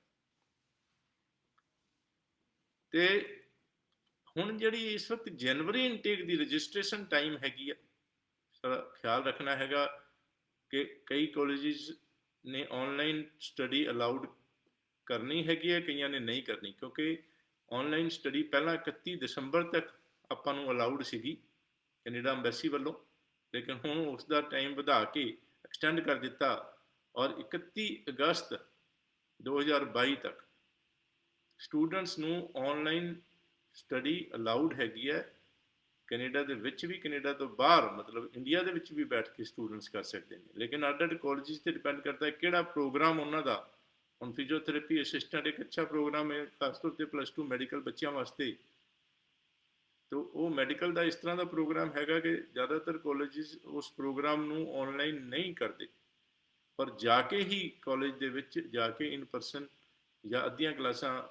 ਤੇ ਹੁਣ ਜਿਹੜੀ ਇਸ ਵਕਤ ਜਨਵਰੀ ਇਨਟੇਕ ਦੀ ਰਜਿਸਟ੍ਰੇਸ਼ਨ ਟਾਈਮ ਹੈਗੀ ਆ, ਖਿਆਲ ਰੱਖਣਾ ਹੈਗਾ ਕਿ ਕਈ ਕਾਲਜਿਸ ਨੇ ਆਨਲਾਈਨ ਸਟੱਡੀ ਅਲਾਉਡ ਕਰਨੀ ਹੈਗੀ ਹੈ, ਕਈਆਂ ਨੇ ਨਹੀਂ ਕਰਨੀ, ਕਿਉਂਕਿ ਆਨਲਾਈਨ ਸਟੱਡੀ ਪਹਿਲਾਂ 31 ਦਸੰਬਰ ਤੱਕ ਆਪਾਂ ਨੂੰ ਅਲਾਉਡ ਸੀਗੀ ਕੈਨੇਡਾ ਅੰਬੈਸੀ ਵੱਲੋਂ, ਲੇਕਿਨ ਹੁਣ ਉਸ ਦਾ ਟਾਈਮ ਵਧਾ ਕੇ ਐਕਸਟੈਂਡ ਕਰ ਦਿੱਤਾ, ਔਰ 31 ਅਗਸਤ 2022 ਤੱਕ ਸਟੂਡੈਂਟਸ ਨੂੰ ਆਨਲਾਈਨ ਸਟੱਡੀ ਅਲਾਉਡ ਹੈਗੀ ਹੈ। ਕੈਨੇਡਾ ਦੇ ਵਿੱਚ ਵੀ, ਕੈਨੇਡਾ ਤੋਂ ਬਾਹਰ ਮਤਲਬ ਇੰਡੀਆ ਦੇ ਵਿੱਚ ਵੀ ਬੈਠ ਕੇ ਸਟੂਡੈਂਟਸ ਕਰ ਸਕਦੇ ਨੇ, ਲੇਕਿਨ ਅੱਡ-ਅੱਡ ਕਾਲਜਿਸ 'ਤੇ ਡਿਪੈਂਡ ਕਰਦਾ ਹੈ ਕਿਹੜਾ ਪ੍ਰੋਗਰਾਮ ਉਹਨਾਂ ਦਾ। ਹੁਣ ਫਿਜ਼ੀਓਥੈਰੇਪੀ ਅਸਿਸਟੈਂਟ ਇੱਕ ਅੱਛਾ ਪ੍ਰੋਗਰਾਮ ਹੈ, ਖਾਸ ਤੌਰ 'ਤੇ +2 ਮੈਡੀਕਲ ਬੱਚਿਆਂ ਵਾਸਤੇ। ਤੋ ਉਹ ਮੈਡੀਕਲ ਦਾ ਇਸ ਤਰ੍ਹਾਂ ਦਾ ਪ੍ਰੋਗਰਾਮ ਹੈਗਾ ਕਿ ਜ਼ਿਆਦਾਤਰ ਕਾਲਜਿਸ ਉਸ ਪ੍ਰੋਗਰਾਮ ਨੂੰ ਆਨਲਾਈਨ ਨਹੀਂ ਕਰਦੇ, ਪਰ ਜਾ ਕੇ ਹੀ ਕਾਲਜ ਦੇ ਵਿੱਚ ਜਾ ਕੇ ਇਨ ਪਰਸਨ, ਜਾਂ ਅੱਧੀਆਂ ਕਲਾਸਾਂ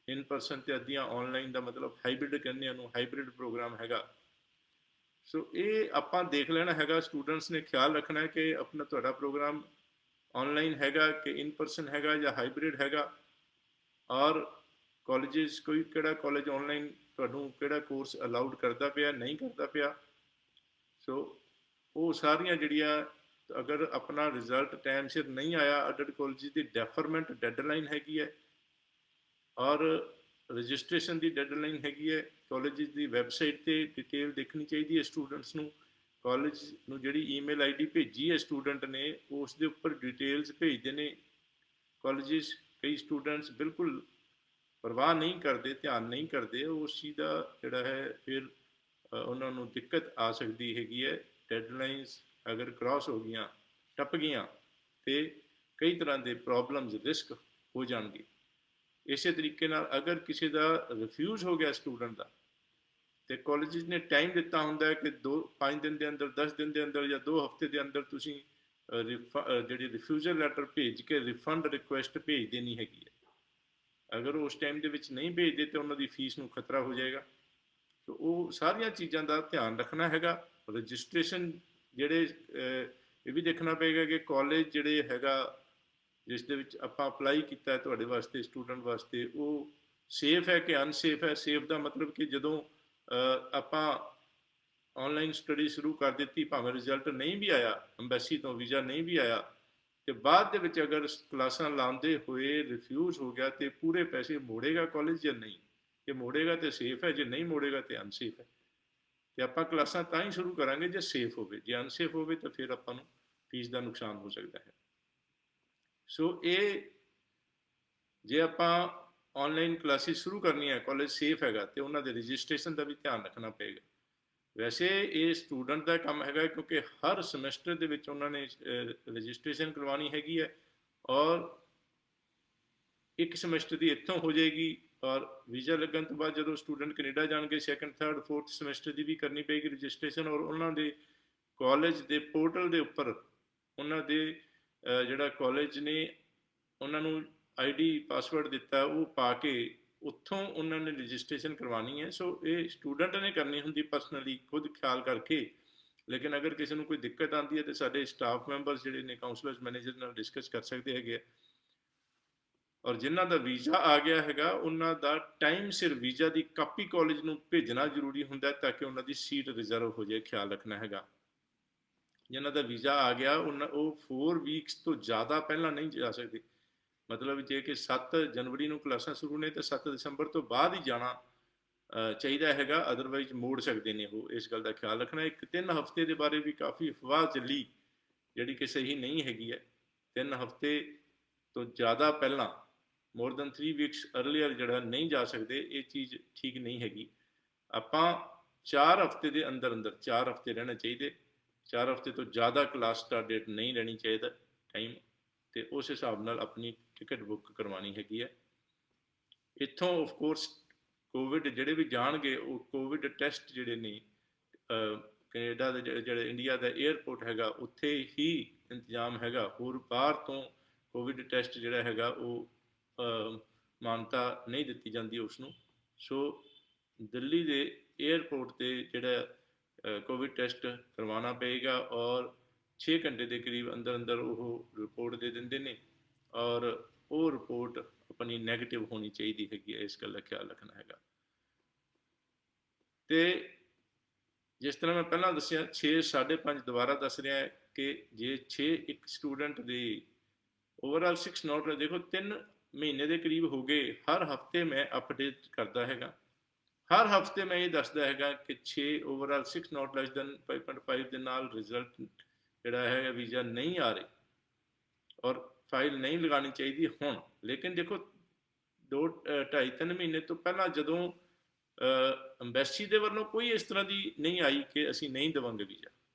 ਇਨ ਪਰਸਨ ਤੇ ਅੱਧੀਆਂ ਆਨਲਾਈਨ, ਦਾ ਮਤਲਬ ਹਾਈਬ੍ਰਿਡ ਕਹਿੰਦੇ ਆ ਉਹਨੂੰ, ਹਾਈਬ੍ਰਿਡ ਪ੍ਰੋਗਰਾਮ ਹੈਗਾ। ਸੋ ਇਹ ਆਪਾਂ ਦੇਖ ਲੈਣਾ ਹੈਗਾ, ਸਟੂਡੈਂਟਸ ਨੇ ਖਿਆਲ ਰੱਖਣਾ ਹੈ ਕਿ ਆਪਣਾ ਤੁਹਾਡਾ ਪ੍ਰੋਗਰਾਮ ਆਨਲਾਈਨ ਹੈਗਾ ਕਿ ਇਨ ਪਰਸਨ ਹੈਗਾ ਜਾਂ ਹਾਈਬ੍ਰਿਡ ਹੈਗਾ, ਔਰ ਕਾਲਜਿਸ ਕੋਈ ਕਿਹੜਾ ਕਾਲਜ ਆਨਲਾਈਨ ਤੁਹਾਨੂੰ ਕਿਹੜਾ ਕੋਰਸ ਅਲਾਉਡ ਕਰਦਾ ਪਿਆ, ਨਹੀਂ ਕਰਦਾ ਪਿਆ। ਸੋ ਉਹ ਸਾਰੀਆਂ ਜਿਹੜੀਆਂ, ਅਗਰ ਆਪਣਾ ਰਿਜ਼ਲਟ ਟਾਈਮ ਸਿਰ ਨਹੀਂ ਆਇਆ, ਅੱਡ-ਅੱਡ ਕਾਲਜਿਸ ਦੀ ਡੈਫਰਮੈਂਟ ਡੈਡਲਾਈਨ ਹੈਗੀ ਹੈ, ਔਰ ਰਜਿਸਟ੍ਰੇਸ਼ਨ ਦੀ ਡੈਡਲਾਈਨ ਹੈਗੀ ਹੈ ਕਾਲਜਿਸ ਦੀ ਵੈਬਸਾਈਟ 'ਤੇ ਡਿਟੇਲ ਦੇਖਣੀ ਚਾਹੀਦੀ ਹੈ ਸਟੂਡੈਂਟਸ ਨੂੰ। ਕਾਲਜ ਨੂੰ ਜਿਹੜੀ ਈਮੇਲ ਆਈਡੀ ਭੇਜੀ ਹੈ ਸਟੂਡੈਂਟ ਨੇ ਉਸ ਦੇ ਉੱਪਰ ਡਿਟੇਲਸ ਭੇਜਦੇ ਨੇ ਕਾਲਜਿਸ। ਕਈ ਸਟੂਡੈਂਟਸ ਬਿਲਕੁਲ ਪਰਵਾਹ ਨਹੀਂ ਕਰਦੇ, ਧਿਆਨ ਨਹੀਂ ਕਰਦੇ ਉਸ ਚੀਜ਼ ਦਾ ਜਿਹੜਾ ਹੈ, ਫਿਰ ਉਹਨਾਂ ਨੂੰ ਦਿੱਕਤ ਆ ਸਕਦੀ ਹੈਗੀ ਹੈ। ਡੈਡਲਾਈਨਸ ਅਗਰ ਕ੍ਰਾਸ ਹੋ ਗਈਆਂ, ਟੱਪ ਗਈਆਂ, ਤੇ ਕਈ ਤਰ੍ਹਾਂ ਦੇ ਪ੍ਰੋਬਲਮਸ, ਰਿਸਕ ਹੋ ਜਾਣਗੇ। ਇਸੇ ਤਰੀਕੇ ਨਾਲ ਅਗਰ ਕਿਸੇ ਦਾ ਰਿਫਿਊਜ਼ ਹੋ ਗਿਆ ਸਟੂਡੈਂਟ ਦਾ, ਤੇ ਕਾਲਜਿਸ ਨੇ ਟਾਈਮ ਦਿੱਤਾ ਹੁੰਦਾ ਕਿ 5 ਦਿਨ ਦੇ ਅੰਦਰ, 10 ਦਿਨ ਦੇ ਅੰਦਰ ਜਾਂ 2 ਹਫ਼ਤੇ ਦੇ ਅੰਦਰ ਤੁਸੀਂ ਜਿਹੜੀ ਰਿਫਿਊਜ਼ਲ ਲੈਟਰ ਭੇਜ ਕੇ ਰਿਫੰਡ ਰਿਕੁਐਸਟ ਭੇਜ ਦੇਣੀ ਹੈਗੀ ਹੈ। ਅਗਰ ਉਸ ਟਾਈਮ ਦੇ ਵਿੱਚ ਨਹੀਂ ਭੇਜਦੇ ਤਾਂ ਉਹਨਾਂ ਦੀ ਫੀਸ ਨੂੰ ਖਤਰਾ ਹੋ ਜਾਏਗਾ। ਸੋ ਉਹ ਸਾਰੀਆਂ ਚੀਜ਼ਾਂ ਦਾ ਧਿਆਨ ਰੱਖਣਾ ਹੈਗਾ। ਰਜਿਸਟ੍ਰੇਸ਼ਨ ਜਿਹੜੇ ਇਹ ਵੀ ਦੇਖਣਾ ਪਏਗਾ ਕਿ ਕਾਲਜ ਜਿਹੜੇ ਹੈਗਾ ਜਿਸ ਦੇ ਵਿੱਚ ਆਪਾਂ ਅਪਲਾਈ ਕੀਤਾ ਹੈ ਤੁਹਾਡੇ ਵਾਸਤੇ, ਸਟੂਡੈਂਟ ਵਾਸਤੇ, ਉਹ ਸੇਫ ਹੈ ਕਿ ਅਨਸੇਫ ਹੈ। ਸੇਫ ਦਾ ਮਤਲਬ ਕਿ ਜਦੋਂ ਆਪਾਂ ਔਨਲਾਈਨ ਸਟੱਡੀ ਸ਼ੁਰੂ ਕਰ ਦਿੱਤੀ, ਭਾਵੇਂ ਰਿਜ਼ਲਟ ਨਹੀਂ ਵੀ ਆਇਆ, ਅੰਬੈਸੀ ਤੋਂ ਵੀਜ਼ਾ ਨਹੀਂ ਵੀ ਆਇਆ, ਤੇ ਬਾਅਦ ਦੇ ਵਿੱਚ ਅਗਰ ਕਲਾਸਾਂ ਲਾਉਂਦੇ ਹੋਏ ਰਿਫਿਊਜ਼ ਹੋ ਗਿਆ ਤੇ ਪੂਰੇ ਪੈਸੇ ਮੋੜੇਗਾ ਕਾਲਜ ਜਾਂ ਨਹੀਂ? ਜੇ ਮੋੜੇਗਾ ਤੇ ਸੇਫ ਹੈ, ਜੇ ਨਹੀਂ ਮੋੜੇਗਾ ਤੇ ਅਨਸੇਫ ਹੈ। ਤੇ ਆਪਾਂ ਕਲਾਸਾਂ ਤਾਂ ਹੀ ਸ਼ੁਰੂ ਕਰਾਂਗੇ ਜੇ ਸੇਫ ਹੋਵੇ। ਜੇ ਅਨਸੇਫ ਹੋਵੇ ਤਾਂ ਫਿਰ ਆਪਾਂ ਨੂੰ ਫੀਸ ਦਾ ਨੁਕਸਾਨ ਹੋ ਸਕਦਾ ਹੈ। ਸੋ ਇਹ ਜੇ ਆਪਾਂ ਔਨਲਾਈਨ ਕਲਾਸਿਸ ਸ਼ੁਰੂ ਕਰਨੀਆਂ, ਕਾਲਜ ਸੇਫ ਹੈਗਾ, ਤੇ ਉਹਨਾਂ ਦੇ ਰਜਿਸਟ੍ਰੇਸ਼ਨ ਦਾ ਵੀ ਧਿਆਨ ਰੱਖਣਾ ਪਏਗਾ। ਵੈਸੇ ਇਹ ਸਟੂਡੈਂਟ ਦਾ ਕੰਮ ਹੈਗਾ ਕਿਉਂਕਿ ਹਰ ਸਮੈਸਟਰ ਦੇ ਵਿੱਚ ਉਹਨਾਂ ਨੇ ਰਜਿਸਟ੍ਰੇਸ਼ਨ ਕਰਵਾਉਣੀ ਹੈਗੀ ਹੈ, ਔਰ ਇੱਕ ਸਮੈਸਟਰ ਦੀ ਇੱਥੋਂ ਹੋ ਜਾਏਗੀ, ਔਰ ਵੀਜ਼ਾ ਲੱਗਣ ਤੋਂ ਬਾਅਦ ਜਦੋਂ ਸਟੂਡੈਂਟ ਕੈਨੇਡਾ ਜਾਣਗੇ ਸੈਕੰਡ, ਥਰਡ, ਫੋਰਥ ਸਮੈਸਟਰ ਦੀ ਵੀ ਕਰਨੀ ਪਏਗੀ ਰਜਿਸਟ੍ਰੇਸ਼ਨ। ਔਰ ਉਹਨਾਂ ਦੇ ਕਾਲਜ ਦੇ ਪੋਰਟਲ ਦੇ ਉੱਪਰ ਉਹਨਾਂ ਦੇ ਜਿਹੜਾ ਕਾਲਜ ਨੇ ਉਹਨਾਂ ਨੂੰ ਆਈਡੀ ਪਾਸਵਰਡ ਦਿੱਤਾ ਉਹ ਪਾ ਕੇ ਉੱਥੋਂ ਉਹਨਾਂ ਨੇ ਰਜਿਸਟ੍ਰੇਸ਼ਨ ਕਰਵਾਉਣੀ ਹੈ। ਸੋ ਇਹ ਸਟੂਡੈਂਟ ਨੇ ਕਰਨੀ ਹੁੰਦੀ ਪਰਸਨਲੀ, ਖੁਦ ਖਿਆਲ ਕਰਕੇ। ਲੇਕਿਨ ਅਗਰ ਕਿਸੇ ਨੂੰ ਕੋਈ ਦਿੱਕਤ ਆਉਂਦੀ ਹੈ ਤਾਂ ਸਾਡੇ ਸਟਾਫ ਮੈਂਬਰਸ ਜਿਹੜੇ ਨੇ, ਕਾਉਂਸਲਰਸ, ਮੈਨੇਜਰ ਨਾਲ ਡਿਸਕਸ ਕਰ ਸਕਦੇ ਹੈਗੇ ਆ। ਔਰ ਜਿਨ੍ਹਾਂ ਦਾ ਵੀਜ਼ਾ ਆ ਗਿਆ ਹੈਗਾ ਉਹਨਾਂ ਦਾ ਟਾਈਮ ਸਿਰ ਵੀਜ਼ਾ ਦੀ ਕਾਪੀ ਕਾਲਜ ਨੂੰ ਭੇਜਣਾ ਜ਼ਰੂਰੀ ਹੁੰਦਾ ਤਾਂ ਕਿ ਉਹਨਾਂ ਦੀ ਸੀਟ ਰਿਜ਼ਰਵ ਹੋ ਜਾਏ, ਖਿਆਲ ਰੱਖਣਾ ਹੈਗਾ। ਜਿਨ੍ਹਾਂ ਦਾ ਵੀਜ਼ਾ ਆ ਗਿਆ ਉਹ 4 ਵੀਕਸ ਤੋਂ ਜ਼ਿਆਦਾ ਪਹਿਲਾਂ ਨਹੀਂ ਜਾ ਸਕਦੇ। ਮਤਲਬ ਜੇ ਕਿ 7 ਜਨਵਰੀ ਨੂੰ ਕਲਾਸਾਂ ਸ਼ੁਰੂ ਨੇ ਤਾਂ 7 ਦਸੰਬਰ ਤੋਂ ਬਾਅਦ ਹੀ ਜਾਣਾ ਚਾਹੀਦਾ ਹੈਗਾ, ਅਦਰਵਾਈਜ਼ ਮੋੜ ਸਕਦੇ ਨੇ ਉਹ। ਇਸ ਗੱਲ ਦਾ ਖਿਆਲ ਰੱਖਣਾ। ਇੱਕ 3 ਹਫ਼ਤੇ ਦੇ ਬਾਰੇ ਵੀ ਕਾਫੀ ਅਫਵਾਹ ਚੱਲੀ ਜਿਹੜੀ ਕਿ ਸਹੀ ਨਹੀਂ ਹੈਗੀ ਹੈ। 3 ਹਫ਼ਤੇ ਤੋਂ ਜ਼ਿਆਦਾ ਪਹਿਲਾਂ, ਮੋਰ ਦੈਨ 3 ਵੀਕਸ ਅਰਲੀਅਰ ਜਿਹੜਾ ਨਹੀਂ ਜਾ ਸਕਦੇ, ਇਹ ਚੀਜ਼ ਠੀਕ ਨਹੀਂ ਹੈਗੀ। ਆਪਾਂ 4 ਹਫ਼ਤੇ ਦੇ ਅੰਦਰ ਅੰਦਰ 4 ਹਫ਼ਤੇ ਰਹਿਣਾ ਚਾਹੀਦੇ। 4 ਹਫ਼ਤੇ ਤੋਂ ਜ਼ਿਆਦਾ ਕਲਾਸ ਸਟਾਰਟ ਡੇਟ ਨਹੀਂ ਰਹਿਣੀ ਚਾਹੀਦਾ ਟਾਈਮ, ਤੇ ਉਸ ਹਿਸਾਬ ਨਾਲ ਆਪਣੀ ਟਿਕਟ ਬੁੱਕ ਕਰਵਾਉਣੀ ਹੈਗੀ ਹੈ। ਇੱਥੋਂ ਆਫ ਕੋਰਸ ਕੋਵਿਡ ਜਿਹੜੇ ਵੀ ਜਾਣਗੇ ਉਹ ਕੋਵਿਡ ਟੈਸਟ ਜਿਹੜੇ ਨੇ ਕੈਨੇਡਾ ਦੇ ਜਿਹੜੇ ਇੰਡੀਆ ਦਾ ਏਅਰਪੋਰਟ ਹੈਗਾ ਉੱਥੇ ਹੀ ਇੰਤਜ਼ਾਮ ਹੈਗਾ। ਹੋਰ ਬਾਹਰ ਤੋਂ ਕੋਵਿਡ ਟੈਸਟ ਜਿਹੜਾ ਹੈਗਾ ਉਹ ਮਾਨਤਾ ਨਹੀਂ ਦਿੱਤੀ ਜਾਂਦੀ ਉਸ ਨੂੰ। ਸੋ ਦਿੱਲੀ ਦੇ ਏਅਰਪੋਰਟ 'ਤੇ ਜਿਹੜਾ ਕੋਵਿਡ ਟੈਸਟ ਕਰਵਾਉਣਾ ਪਏਗਾ, ਔਰ 6 ਘੰਟੇ ਦੇ ਕਰੀਬ ਅੰਦਰ ਅੰਦਰ ਉਹ ਰਿਪੋਰਟ ਦੇ ਦਿੰਦੇ ਨੇ, ਔਰ ਉਹ ਰਿਪੋਰਟ ਆਪਣੀ ਨੈਗੇਟਿਵ ਹੋਣੀ ਚਾਹੀਦੀ ਹੈਗੀ ਹੈ। ਇਸ ਗੱਲ ਦਾ ਖਿਆਲ ਰੱਖਣਾ ਹੈਗਾ। ਤੇ ਜਿਸ ਤਰ੍ਹਾਂ ਮੈਂ ਪਹਿਲਾਂ ਦੱਸਿਆ 6, 5.5 ਦੁਬਾਰਾ ਦੱਸ ਰਿਹਾ ਕਿ ਜੇ 6 ਇੱਕ ਸਟੂਡੈਂਟ ਦੀ ਓਵਰਆਲ 6 ਨੋਟ, ਦੇਖੋ 3 ਮਹੀਨੇ ਦੇ ਕਰੀਬ ਹੋ ਗਏ। ਹਰ ਹਫਤੇ ਮੈਂ ਅਪਡੇਟ ਕਰਦਾ ਹੈਗਾ, ਹਰ ਹਫਤੇ ਮੈਂ ਇਹ ਦੱਸਦਾ ਹੈਗਾ ਕਿ 6 ਓਵਰਆਲ 6 ਨੋਟ ਲੈਸ ਦੈਨ 5.5 ਦੇ ਨਾਲ ਰਿਜ਼ਲਟ ਜਿਹੜਾ ਹੈਗਾ ਵੀਜ਼ਾ ਨਹੀਂ ਆ ਰਹੇ, ਔਰ ਫਾਈਲ ਨਹੀਂ ਲਗਾਉਣੀ ਚਾਹੀਦੀ ਹੁਣ। ਲੇਕਿਨ ਦੇਖੋ 2, 2.5, 3 ਮਹੀਨੇ ਤੋਂ ਪਹਿਲਾਂ ਜਦੋਂ ਅੰਬੈਸੀ ਦੇ ਵੱਲੋਂ ਕੋਈ ਇਸ ਤਰ੍ਹਾਂ ਦੀ ਨਹੀਂ ਆਈ ਕਿ ਅਸੀਂ ਨਹੀਂ ਦੇਵਾਂਗੇ ਵੀਜ਼ਾ,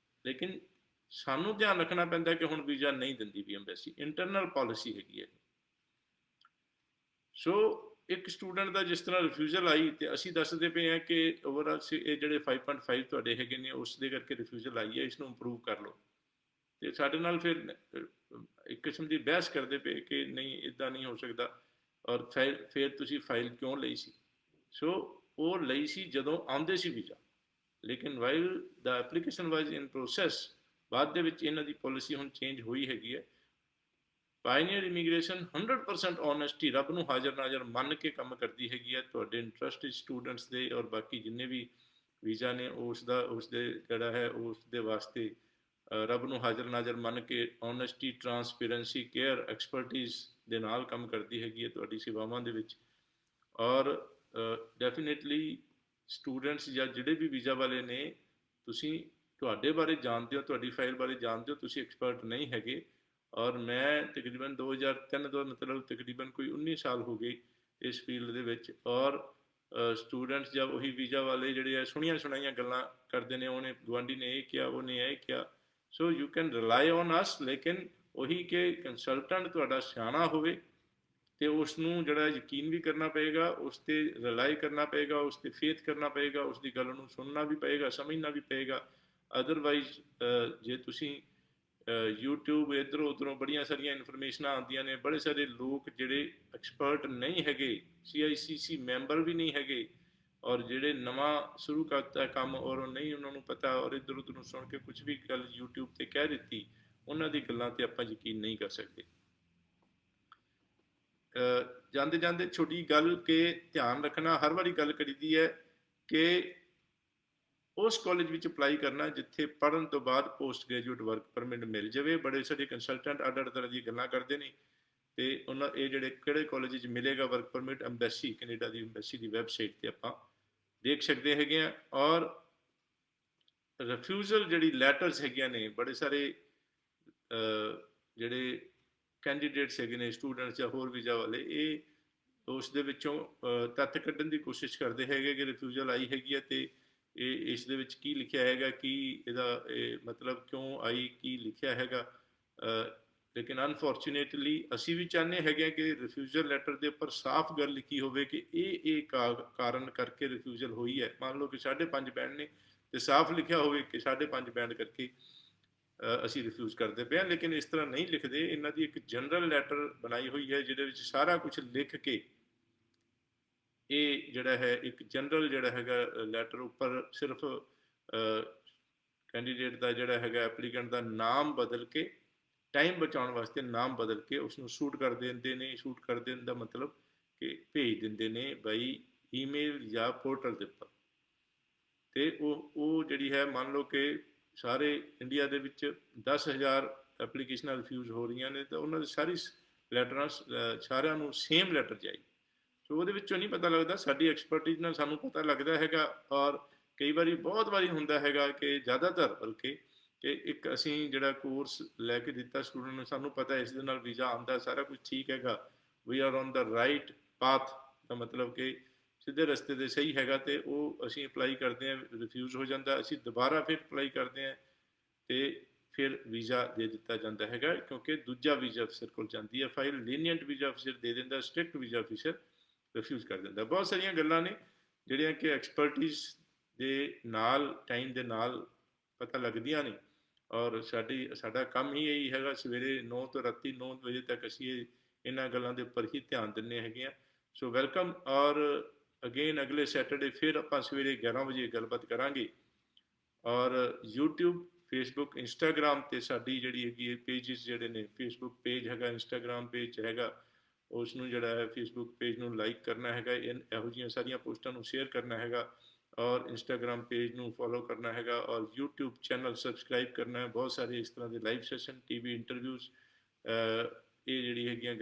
ਲੇਕਿਨ ਸਾਨੂੰ ਧਿਆਨ ਰੱਖਣਾ ਪੈਂਦਾ ਕਿ ਹੁਣ ਵੀਜ਼ਾ ਨਹੀਂ ਦਿੰਦੀ ਵੀ ਅੰਬੈਸੀ, ਇੰਟਰਨਲ ਪਾਲਿਸੀ ਹੈਗੀ ਹੈ। ਸੋ ਇੱਕ ਸਟੂਡੈਂਟ ਦਾ ਜਿਸ ਤਰ੍ਹਾਂ ਰਿਫਿਊਜ਼ਲ ਆਈ ਤੇ ਅਸੀਂ ਦੱਸਦੇ ਪਏ ਹਾਂ ਕਿ ਓਵਰਆਲ ਇਹ ਜਿਹੜੇ 5.5 ਤੁਹਾਡੇ ਹੈਗੇ ਨੇ ਉਸ ਦੇ ਕਰਕੇ ਰਿਫਿਊਜ਼ਲ ਆਈ ਹੈ, ਇਸ ਨੂੰ ਇੰਪਰੂਵ ਕਰ ਲਓ। ਤੇ ਸਾਡੇ ਨਾਲ ਫਿਰ ਇੱਕ ਕਿਸਮ ਦੀ ਬਹਿਸ ਕਰਦੇ ਪਏ ਕਿ ਨਹੀਂ ਇੱਦਾਂ ਨਹੀਂ ਹੋ ਸਕਦਾ, ਔਰ ਫਿਰ ਤੁਸੀਂ ਫਾਈਲ ਕਿਉਂ ਲਈ ਸੀ? ਸੋ ਉਹ ਲਈ ਸੀ ਜਦੋਂ ਆਉਂਦੇ ਸੀ ਵੀਜ਼ਾ, ਲੇਕਿਨ while the application wise in process ਬਾਅਦ ਦੇ ਵਿੱਚ ਇਹਨਾਂ ਦੀ ਪਾਲਿਸੀ ਹੁਣ ਚੇਂਜ ਹੋਈ ਹੈਗੀ ਹੈ। ਪਾਇਨੀਅਰ ਇਮੀਗ੍ਰੇਸ਼ਨ 100% ਓਨੈਸਟੀ, ਰੱਬ ਨੂੰ ਹਾਜ਼ਰ ਨਾਜ਼ਰ ਮੰਨ ਕੇ ਕੰਮ ਕਰਦੀ ਹੈਗੀ ਹੈ। ਤੁਹਾਡੇ ਇੰਟਰਸਟ ਸਟੂਡੈਂਟਸ ਦੇ ਔਰ ਬਾਕੀ ਜਿੰਨੇ ਵੀ ਵੀਜ਼ਾ ਨੇ ਉਸਦੇ ਜਿਹੜਾ ਹੈ ਉਸ ਦੇ ਵਾਸਤੇ ਰੱਬ ਨੂੰ ਹਾਜ਼ਰ ਨਾਜ਼ਰ ਮੰਨ ਕੇ ਓਨੈਸਟੀ, ਟਰਾਂਸਪੇਰੈਂਸੀ, ਕੇਅਰ, ਐਕਸਪਰਟੀਜ਼ ਦੇ ਨਾਲ ਕੰਮ ਕਰਦੀ ਹੈਗੀ ਹੈ ਤੁਹਾਡੀ ਸੇਵਾਵਾਂ ਦੇ ਵਿੱਚ। ਔਰ ਡੈਫੀਨੇਟਲੀ ਸਟੂਡੈਂਟਸ ਜਾਂ ਜਿਹੜੇ ਵੀ ਵੀਜ਼ਾ ਵਾਲੇ ਨੇ, ਤੁਸੀਂ ਤੁਹਾਡੇ ਬਾਰੇ ਜਾਣਦੇ ਹੋ, ਤੁਹਾਡੀ ਫਾਈਲ ਬਾਰੇ ਜਾਣਦੇ ਹੋ, ਤੁਸੀਂ ਐਕਸਪਰਟ ਨਹੀਂ ਹੈਗੇ। ਔਰ ਮੈਂ ਤਕਰੀਬਨ 2003 ਤੋਂ ਮਤਲਬ ਤਕਰੀਬਨ ਕੋਈ 19 ਸਾਲ ਹੋ ਗਏ ਇਸ ਫੀਲਡ ਦੇ ਵਿੱਚ। ਔਰ ਸਟੂਡੈਂਟਸ ਜਾਂ ਉਹੀ ਵੀਜ਼ਾ ਵਾਲੇ ਜਿਹੜੇ ਆ ਸੁਣੀਆਂ ਸੁਣਾਈਆਂ ਗੱਲਾਂ ਕਰਦੇ ਨੇ, ਉਹਨੇ ਗੁਆਂਢੀ ਨੇ ਇਹ ਕਿਹਾ, ਉਹਨੇ ਇਹ ਕਿਹਾ। So you can rely on us, ਲੇਕਿਨ ਉਹੀ ਕਿ ਕੰਸਲਟੈਂਟ ਤੁਹਾਡਾ ਸਿਆਣਾ ਹੋਵੇ ਤੇ ਉਸ ਨੂੰ ਜਿਹੜਾ ਯਕੀਨ ਵੀ ਕਰਨਾ ਪਏਗਾ, ਉਸ ਤੇ ਰਿਲਾਈ ਕਰਨਾ ਪਏਗਾ, ਉਸ ਤੇ ਫੇਥ ਕਰਨਾ ਪਏਗਾ, ਉਸ ਦੀ ਗੱਲ ਨੂੰ ਸੁਣਨਾ ਵੀ ਪਏਗਾ, ਸਮਝਣਾ ਵੀ ਪਏਗਾ। ਅਦਰਵਾਈਜ਼ ਜੇ ਤੁਸੀਂ YouTube ਇੱਧਰੋਂ ਉੱਧਰੋਂ ਬੜੀਆਂ ਸਾਰੀਆਂ ਇਨਫੋਰਮੇਸ਼ਨਾਂ ਆਉਂਦੀਆਂ ਨੇ, ਬੜੇ ਸਾਰੇ ਲੋਕ ਜਿਹੜੇ ਐਕਸਪਰਟ ਨਹੀਂ ਹੈਗੇ, CICC ਮੈਂਬਰ ਵੀ ਨਹੀਂ ਹੈਗੇ, ਔਰ ਜਿਹੜੇ ਨਵਾਂ ਸ਼ੁਰੂ ਕਰਤਾ ਕੰਮ ਔਰ ਉਹ ਨਹੀਂ ਉਹਨਾਂ ਨੂੰ ਪਤਾ, ਔਰ ਇੱਧਰ ਉੱਧਰ ਨੂੰ ਸੁਣ ਕੇ ਕੁਝ ਵੀ ਗੱਲ YouTube ਤੇ ਕਹਿ ਦਿੱਤੀ, ਉਹਨਾਂ ਦੀ ਗੱਲਾਂ ਤੇ ਆਪਾਂ ਯਕੀਨ ਨਹੀਂ ਕਰ ਸਕਦੇ। ਜਾਂਦੇ ਜਾਂਦੇ ਛੋਟੀ ਗੱਲ ਕਿ ਧਿਆਨ ਰੱਖਣਾ, ਹਰ ਵਾਰੀ ਗੱਲ ਕਰੀਦੀ ਹੈ ਕਿ ਉਸ ਕਾਲਜ ਵਿੱਚ ਅਪਲਾਈ ਕਰਨਾ ਜਿੱਥੇ ਪੜ੍ਹਨ ਤੋਂ ਬਾਅਦ ਪੋਸਟ ਗ੍ਰੈਜੂਏਟ ਵਰਕ ਪਰਮਿਟ ਮਿਲ ਜਾਵੇ। ਬੜੇ ਸਾਰੇ ਕੰਸਲਟੈਂਟ ਅੱਡ ਅੱਡ ਤਰ੍ਹਾਂ ਦੀਆਂ ਗੱਲਾਂ ਕਰਦੇ ਨੇ, ਤੇ ਉਹਨਾਂ ਇਹ ਜਿਹੜੇ ਕਿਹੜੇ ਕਾਲਜ ਵਿੱਚ ਮਿਲੇਗਾ ਵਰਕ ਪਰਮਿਟ, ਐਮਬੈਸੀ ਕੈਨੇਡਾ ਦੀ ਐਮਬੈਸੀ ਦੀ ਵੈਬਸਾਈਟ ਤੇ ਆਪਾਂ ਦੇਖ ਸਕਦੇ ਹੈਗੇ ਆ। ਔਰ ਰਿਫਿਊਜ਼ਲ ਜਿਹੜੀ ਲੈਟਰਸ ਹੈਗੀਆਂ ਨੇ, ਬੜੇ ਸਾਰੇ ਜਿਹੜੇ ਕੈਂਡੀਡੇਟਸ ਹੈਗੇ ਨੇ, ਸਟੂਡੈਂਟਸ ਜਾਂ ਹੋਰ ਵੀਜ਼ਾ ਵਾਲੇ, ਇਹ ਉਸ ਦੇ ਵਿੱਚੋਂ ਤੱਥ ਕੱਢਣ ਦੀ ਕੋਸ਼ਿਸ਼ ਕਰਦੇ ਹੈਗੇ ਕਿ ਰਿਫਿਊਜ਼ਲ ਆਈ ਹੈਗੀ ਹੈ ਤੇ ਇਹ ਇਸ ਦੇ ਵਿੱਚ ਕੀ ਲਿਖਿਆ ਹੈਗਾ, ਕੀ ਇਹਦਾ ਮਤਲਬ ਕਿਉਂ ਆਈ, ਕੀ ਲਿਖਿਆ ਹੈਗਾ। ਲੇਕਿਨ ਅਨਫੋਰਚੂਨੇਟਲੀ ਅਸੀਂ ਵੀ ਚਾਹੁੰਦੇ ਹੈਗੇ ਕਿ ਰਿਫਿਊਜ਼ਲ ਲੈਟਰ ਦੇ ਉੱਪਰ ਸਾਫ਼ ਗੱਲ ਲਿਖੀ ਹੋਵੇ ਕਿ ਇਹ ਕਾਰਨ ਕਰਕੇ ਰਿਫਿਊਜ਼ਲ ਹੋਈ ਹੈ। ਮੰਨ ਲਓ ਕਿ 5.5 ਬੈਂਡ ਨੇ ਤੇ ਸਾਫ਼ ਲਿਖਿਆ ਹੋਵੇ ਕਿ 5.5 ਬੈਂਡ ਕਰਕੇ ਅਸੀਂ ਰਿਫਿਊਜ਼ ਕਰਦੇ ਪਏ ਹਾਂ। ਲੇਕਿਨ ਇਸ ਤਰ੍ਹਾਂ ਨਹੀਂ ਲਿਖਦੇ, ਇਹਨਾਂ ਦੀ ਇੱਕ ਜਨਰਲ ਲੈਟਰ ਬਣਾਈ ਹੋਈ ਹੈ ਜਿਹਦੇ ਵਿੱਚ ਸਾਰਾ ਕੁਝ ਲਿਖ ਕੇ, ਇਹ ਜਿਹੜਾ ਹੈ ਇੱਕ ਜਨਰਲ ਜਿਹੜਾ ਹੈਗਾ ਲੈਟਰ, ਉੱਪਰ ਸਿਰਫ ਕੈਂਡੀਡੇਟ ਦਾ ਜਿਹੜਾ ਹੈਗਾ ਐਪਲੀਕੈਂਟ ਦਾ ਨਾਮ ਬਦਲ ਕੇ, ਟਾਈਮ ਬਚਾਉਣ ਵਾਸਤੇ ਨਾਮ ਬਦਲ ਕੇ ਉਸਨੂੰ ਸ਼ੂਟ ਕਰ ਦਿੰਦੇ ਨੇ। ਸ਼ੂਟ ਕਰ ਦੇਣ ਦਾ ਮਤਲਬ ਕਿ ਭੇਜ ਦਿੰਦੇ ਨੇ ਬਾਈ ਈਮੇਲ ਜਾਂ ਪੋਰਟਲ ਦੇ ਉੱਪਰ। ਤੇ ਉਹ ਜਿਹੜੀ ਹੈ, ਮੰਨ ਲਓ ਕਿ ਸਾਰੇ ਇੰਡੀਆ ਦੇ ਵਿੱਚ 10,000 ਐਪਲੀਕੇਸ਼ਨਾਂ ਰਿਫਿਊਜ਼ ਹੋ ਰਹੀਆਂ ਨੇ, ਤਾਂ ਉਹਨਾਂ ਦੀ ਸਾਰੀ ਲੈਟਰਾਂ ਸਾਰਿਆਂ ਨੂੰ ਸੇਮ ਲੈਟਰ ਚਾਹੀਦੀ। ਸੋ ਉਹਦੇ ਵਿੱਚੋਂ ਨਹੀਂ ਪਤਾ ਲੱਗਦਾ, ਸਾਡੀ ਐਕਸਪਰਟਿਜ਼ ਨਾਲ ਸਾਨੂੰ ਪਤਾ ਲੱਗਦਾ ਹੈਗਾ। ਔਰ ਕਈ ਵਾਰੀ, ਬਹੁਤ ਵਾਰੀ ਹੁੰਦਾ ਹੈਗਾ ਕਿ ਜ਼ਿਆਦਾਤਰ ਬਲਕਿ, ਕਿ ਇੱਕ ਅਸੀਂ ਜਿਹੜਾ ਕੋਰਸ ਲੈ ਕੇ ਦਿੱਤਾ ਸਟੂਡੈਂਟ ਨੂੰ, ਸਾਨੂੰ ਪਤਾ ਇਸ ਦੇ ਨਾਲ ਵੀਜ਼ਾ ਆਉਂਦਾ, ਸਾਰਾ ਕੁਝ ਠੀਕ ਹੈਗਾ, we are on the right path, ਦਾ ਮਤਲਬ ਕਿ ਸਿੱਧੇ ਰਸਤੇ 'ਤੇ ਸਹੀ ਹੈਗਾ, ਤੇ ਉਹ ਅਸੀਂ ਅਪਲਾਈ ਕਰਦੇ ਹਾਂ, ਰਿਫਿਊਜ਼ ਹੋ ਜਾਂਦਾ, ਅਸੀਂ ਦੁਬਾਰਾ ਫਿਰ ਅਪਲਾਈ ਕਰਦੇ ਹਾਂ ਤੇ ਫਿਰ ਵੀਜ਼ਾ ਦੇ ਦਿੱਤਾ ਜਾਂਦਾ ਹੈਗਾ, ਕਿਉਂਕਿ ਦੂਜਾ ਵੀਜ਼ਾ ਅਫਸਰ ਕੋਲ ਜਾਂਦੀ ਹੈ ਫਾਈਲ, ਲੀਨੀਅੰਟ ਵੀਜ਼ਾ ਅਫਸਰ ਦੇ ਦਿੰਦਾ, ਸਟ੍ਰਿਕਟ ਵੀਜ਼ਾ ਅਫਸਰ ਰਿਫਿਊਜ਼ ਕਰ ਦਿੰਦਾ। ਬਹੁਤ ਸਾਰੀਆਂ ਗੱਲਾਂ ਨੇ ਜਿਹੜੀਆਂ ਕਿ ਐਕਸਪਰਟਿਜ਼ ਦੇ ਨਾਲ, ਟਾਈਮ ਦੇ ਨਾਲ ਪਤਾ ਲੱਗਦੀਆਂ ਨੇ। ਔਰ ਸਾਡਾ ਕੰਮ ਹੀ ਇਹੀ ਹੈਗਾ, ਸਵੇਰੇ 9 ਤੋਂ ਰਾਤੀ 9 ਵਜੇ ਤੱਕ ਅਸੀਂ ਇਹਨਾਂ ਗੱਲਾਂ ਦੇ ਉੱਪਰ ਹੀ ਧਿਆਨ ਦਿੰਦੇ ਹੈਗੇ ਹਾਂ। ਸੋ ਵੈਲਕਮ। ਔਰ ਅਗੇਨ ਅਗਲੇ ਸੈਟਰਡੇ ਫਿਰ ਆਪਾਂ ਸਵੇਰੇ 11 ਵਜੇ ਗੱਲਬਾਤ ਕਰਾਂਗੇ। ਔਰ YouTube, Facebook, Instagram 'ਤੇ ਸਾਡੀ ਜਿਹੜੀ ਹੈਗੀ ਹੈ ਪੇਜਿਸ ਜਿਹੜੇ ਨੇ, ਫੇਸਬੁੱਕ ਪੇਜ ਹੈਗਾ, ਇੰਸਟਾਗ੍ਰਾਮ ਪੇਜ ਹੈਗਾ, ਉਸ ਨੂੰ ਜਿਹੜਾ ਹੈ ਫੇਸਬੁੱਕ ਪੇਜ ਨੂੰ ਲਾਈਕ ਕਰਨਾ ਹੈਗਾ, ਇਹੋ ਜਿਹੀਆਂ ਸਾਰੀਆਂ ਪੋਸਟਾਂ ਨੂੰ ਸ਼ੇਅਰ ਕਰਨਾ ਹੈਗਾ, ਔਰ ਇੰਸਟਾਗ੍ਰਾਮ ਪੇਜ ਨੂੰ ਫੋਲੋ ਕਰਨਾ ਹੈਗਾ, ਔਰ YouTube ਚੈਨਲ ਸਬਸਕ੍ਰਾਈਬ ਕਰਨਾ ਹੈ। ਬਹੁਤ ਸਾਰੇ ਇਸ ਤਰ੍ਹਾਂ ਦੇ ਲਾਈਵ ਸੈਸ਼ਨ, TV ਇੰਟਰਵਿਊਜ਼ ਇਹ ਜਿਹੜੀ ਹੈਗੀਆਂ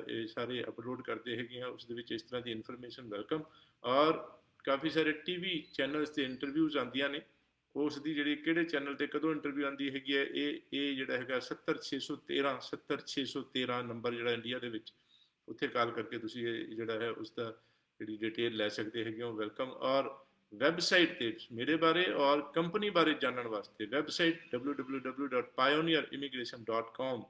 ਇਹ ਸਾਰੇ ਅਪਲੋਡ ਕਰਦੇ ਹੈਗੇ ਆ, ਉਸ ਦੇ ਵਿੱਚ ਇਸ ਤਰ੍ਹਾਂ ਦੀ ਇਨਫੋਰਮੇਸ਼ਨ ਵੈਲਕਮ। ਔਰ ਕਾਫੀ ਸਾਰੇ TV ਚੈਨਲਸ 'ਤੇ ਇੰਟਰਵਿਊਜ਼ ਆਉਂਦੀਆਂ ਨੇ, ਉਸ ਦੀ ਜਿਹੜੀ ਕਿਹੜੇ ਚੈਨਲ 'ਤੇ ਕਦੋਂ ਇੰਟਰਵਿਊ ਆਉਂਦੀ ਹੈਗੀ ਹੈ, ਇਹ ਜਿਹੜਾ ਹੈਗਾ 70613 ਨੰਬਰ ਜਿਹੜਾ ਇੰਡੀਆ ਦੇ ਵਿੱਚ, ਉੱਥੇ ਕਾਲ ਕਰਕੇ ਤੁਸੀਂ ਇਹ ਜਿਹੜਾ ਹੈ ਉਸ ਦਾ ਜਿਹੜੀ ਡਿਟੇਲ ਲੈ ਸਕਦੇ ਹੈਗੇ ਹੋ। ਵੈਲਕਮ। ਔਰ ਵੈਬਸਾਈਟ 'ਤੇ ਮੇਰੇ ਬਾਰੇ ਔਰ ਕੰਪਨੀ ਬਾਰੇ ਜਾਣਨ ਵਾਸਤੇ ਵੈਬਸਾਈਟ www.pioneerimmigration.com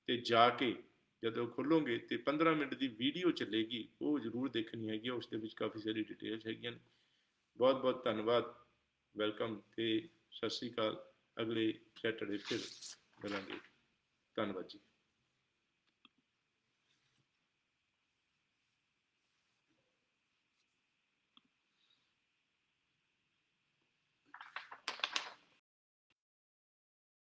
'ਤੇ ਜਾ ਕੇ ਜਦੋਂ ਖੋਲੋਗੇ ਤੇ 15 ਮਿੰਟ ਦੀ ਵੀਡੀਓ ਚੱਲੇਗੀ, ਉਹ ਜ਼ਰੂਰ ਦੇਖਣੀ ਹੈਗੀ, ਉਸ ਦੇ ਵਿੱਚ ਕਾਫੀ ਸਾਰੀ ਡਿਟੇਲਸ ਹੈਗੀਆਂ ਨੇ। ਬਹੁਤ ਬਹੁਤ ਧੰਨਵਾਦ, ਵੈਲਕਮ ਤੇ ਸਤਿ ਸ਼੍ਰੀ ਅਕਾਲ। ਅਗਲੇ ਸੈਟਰਡੇ ਫਿਰ ਮਿਲਾਂਗੇ। ਧੰਨਵਾਦ ਜੀ।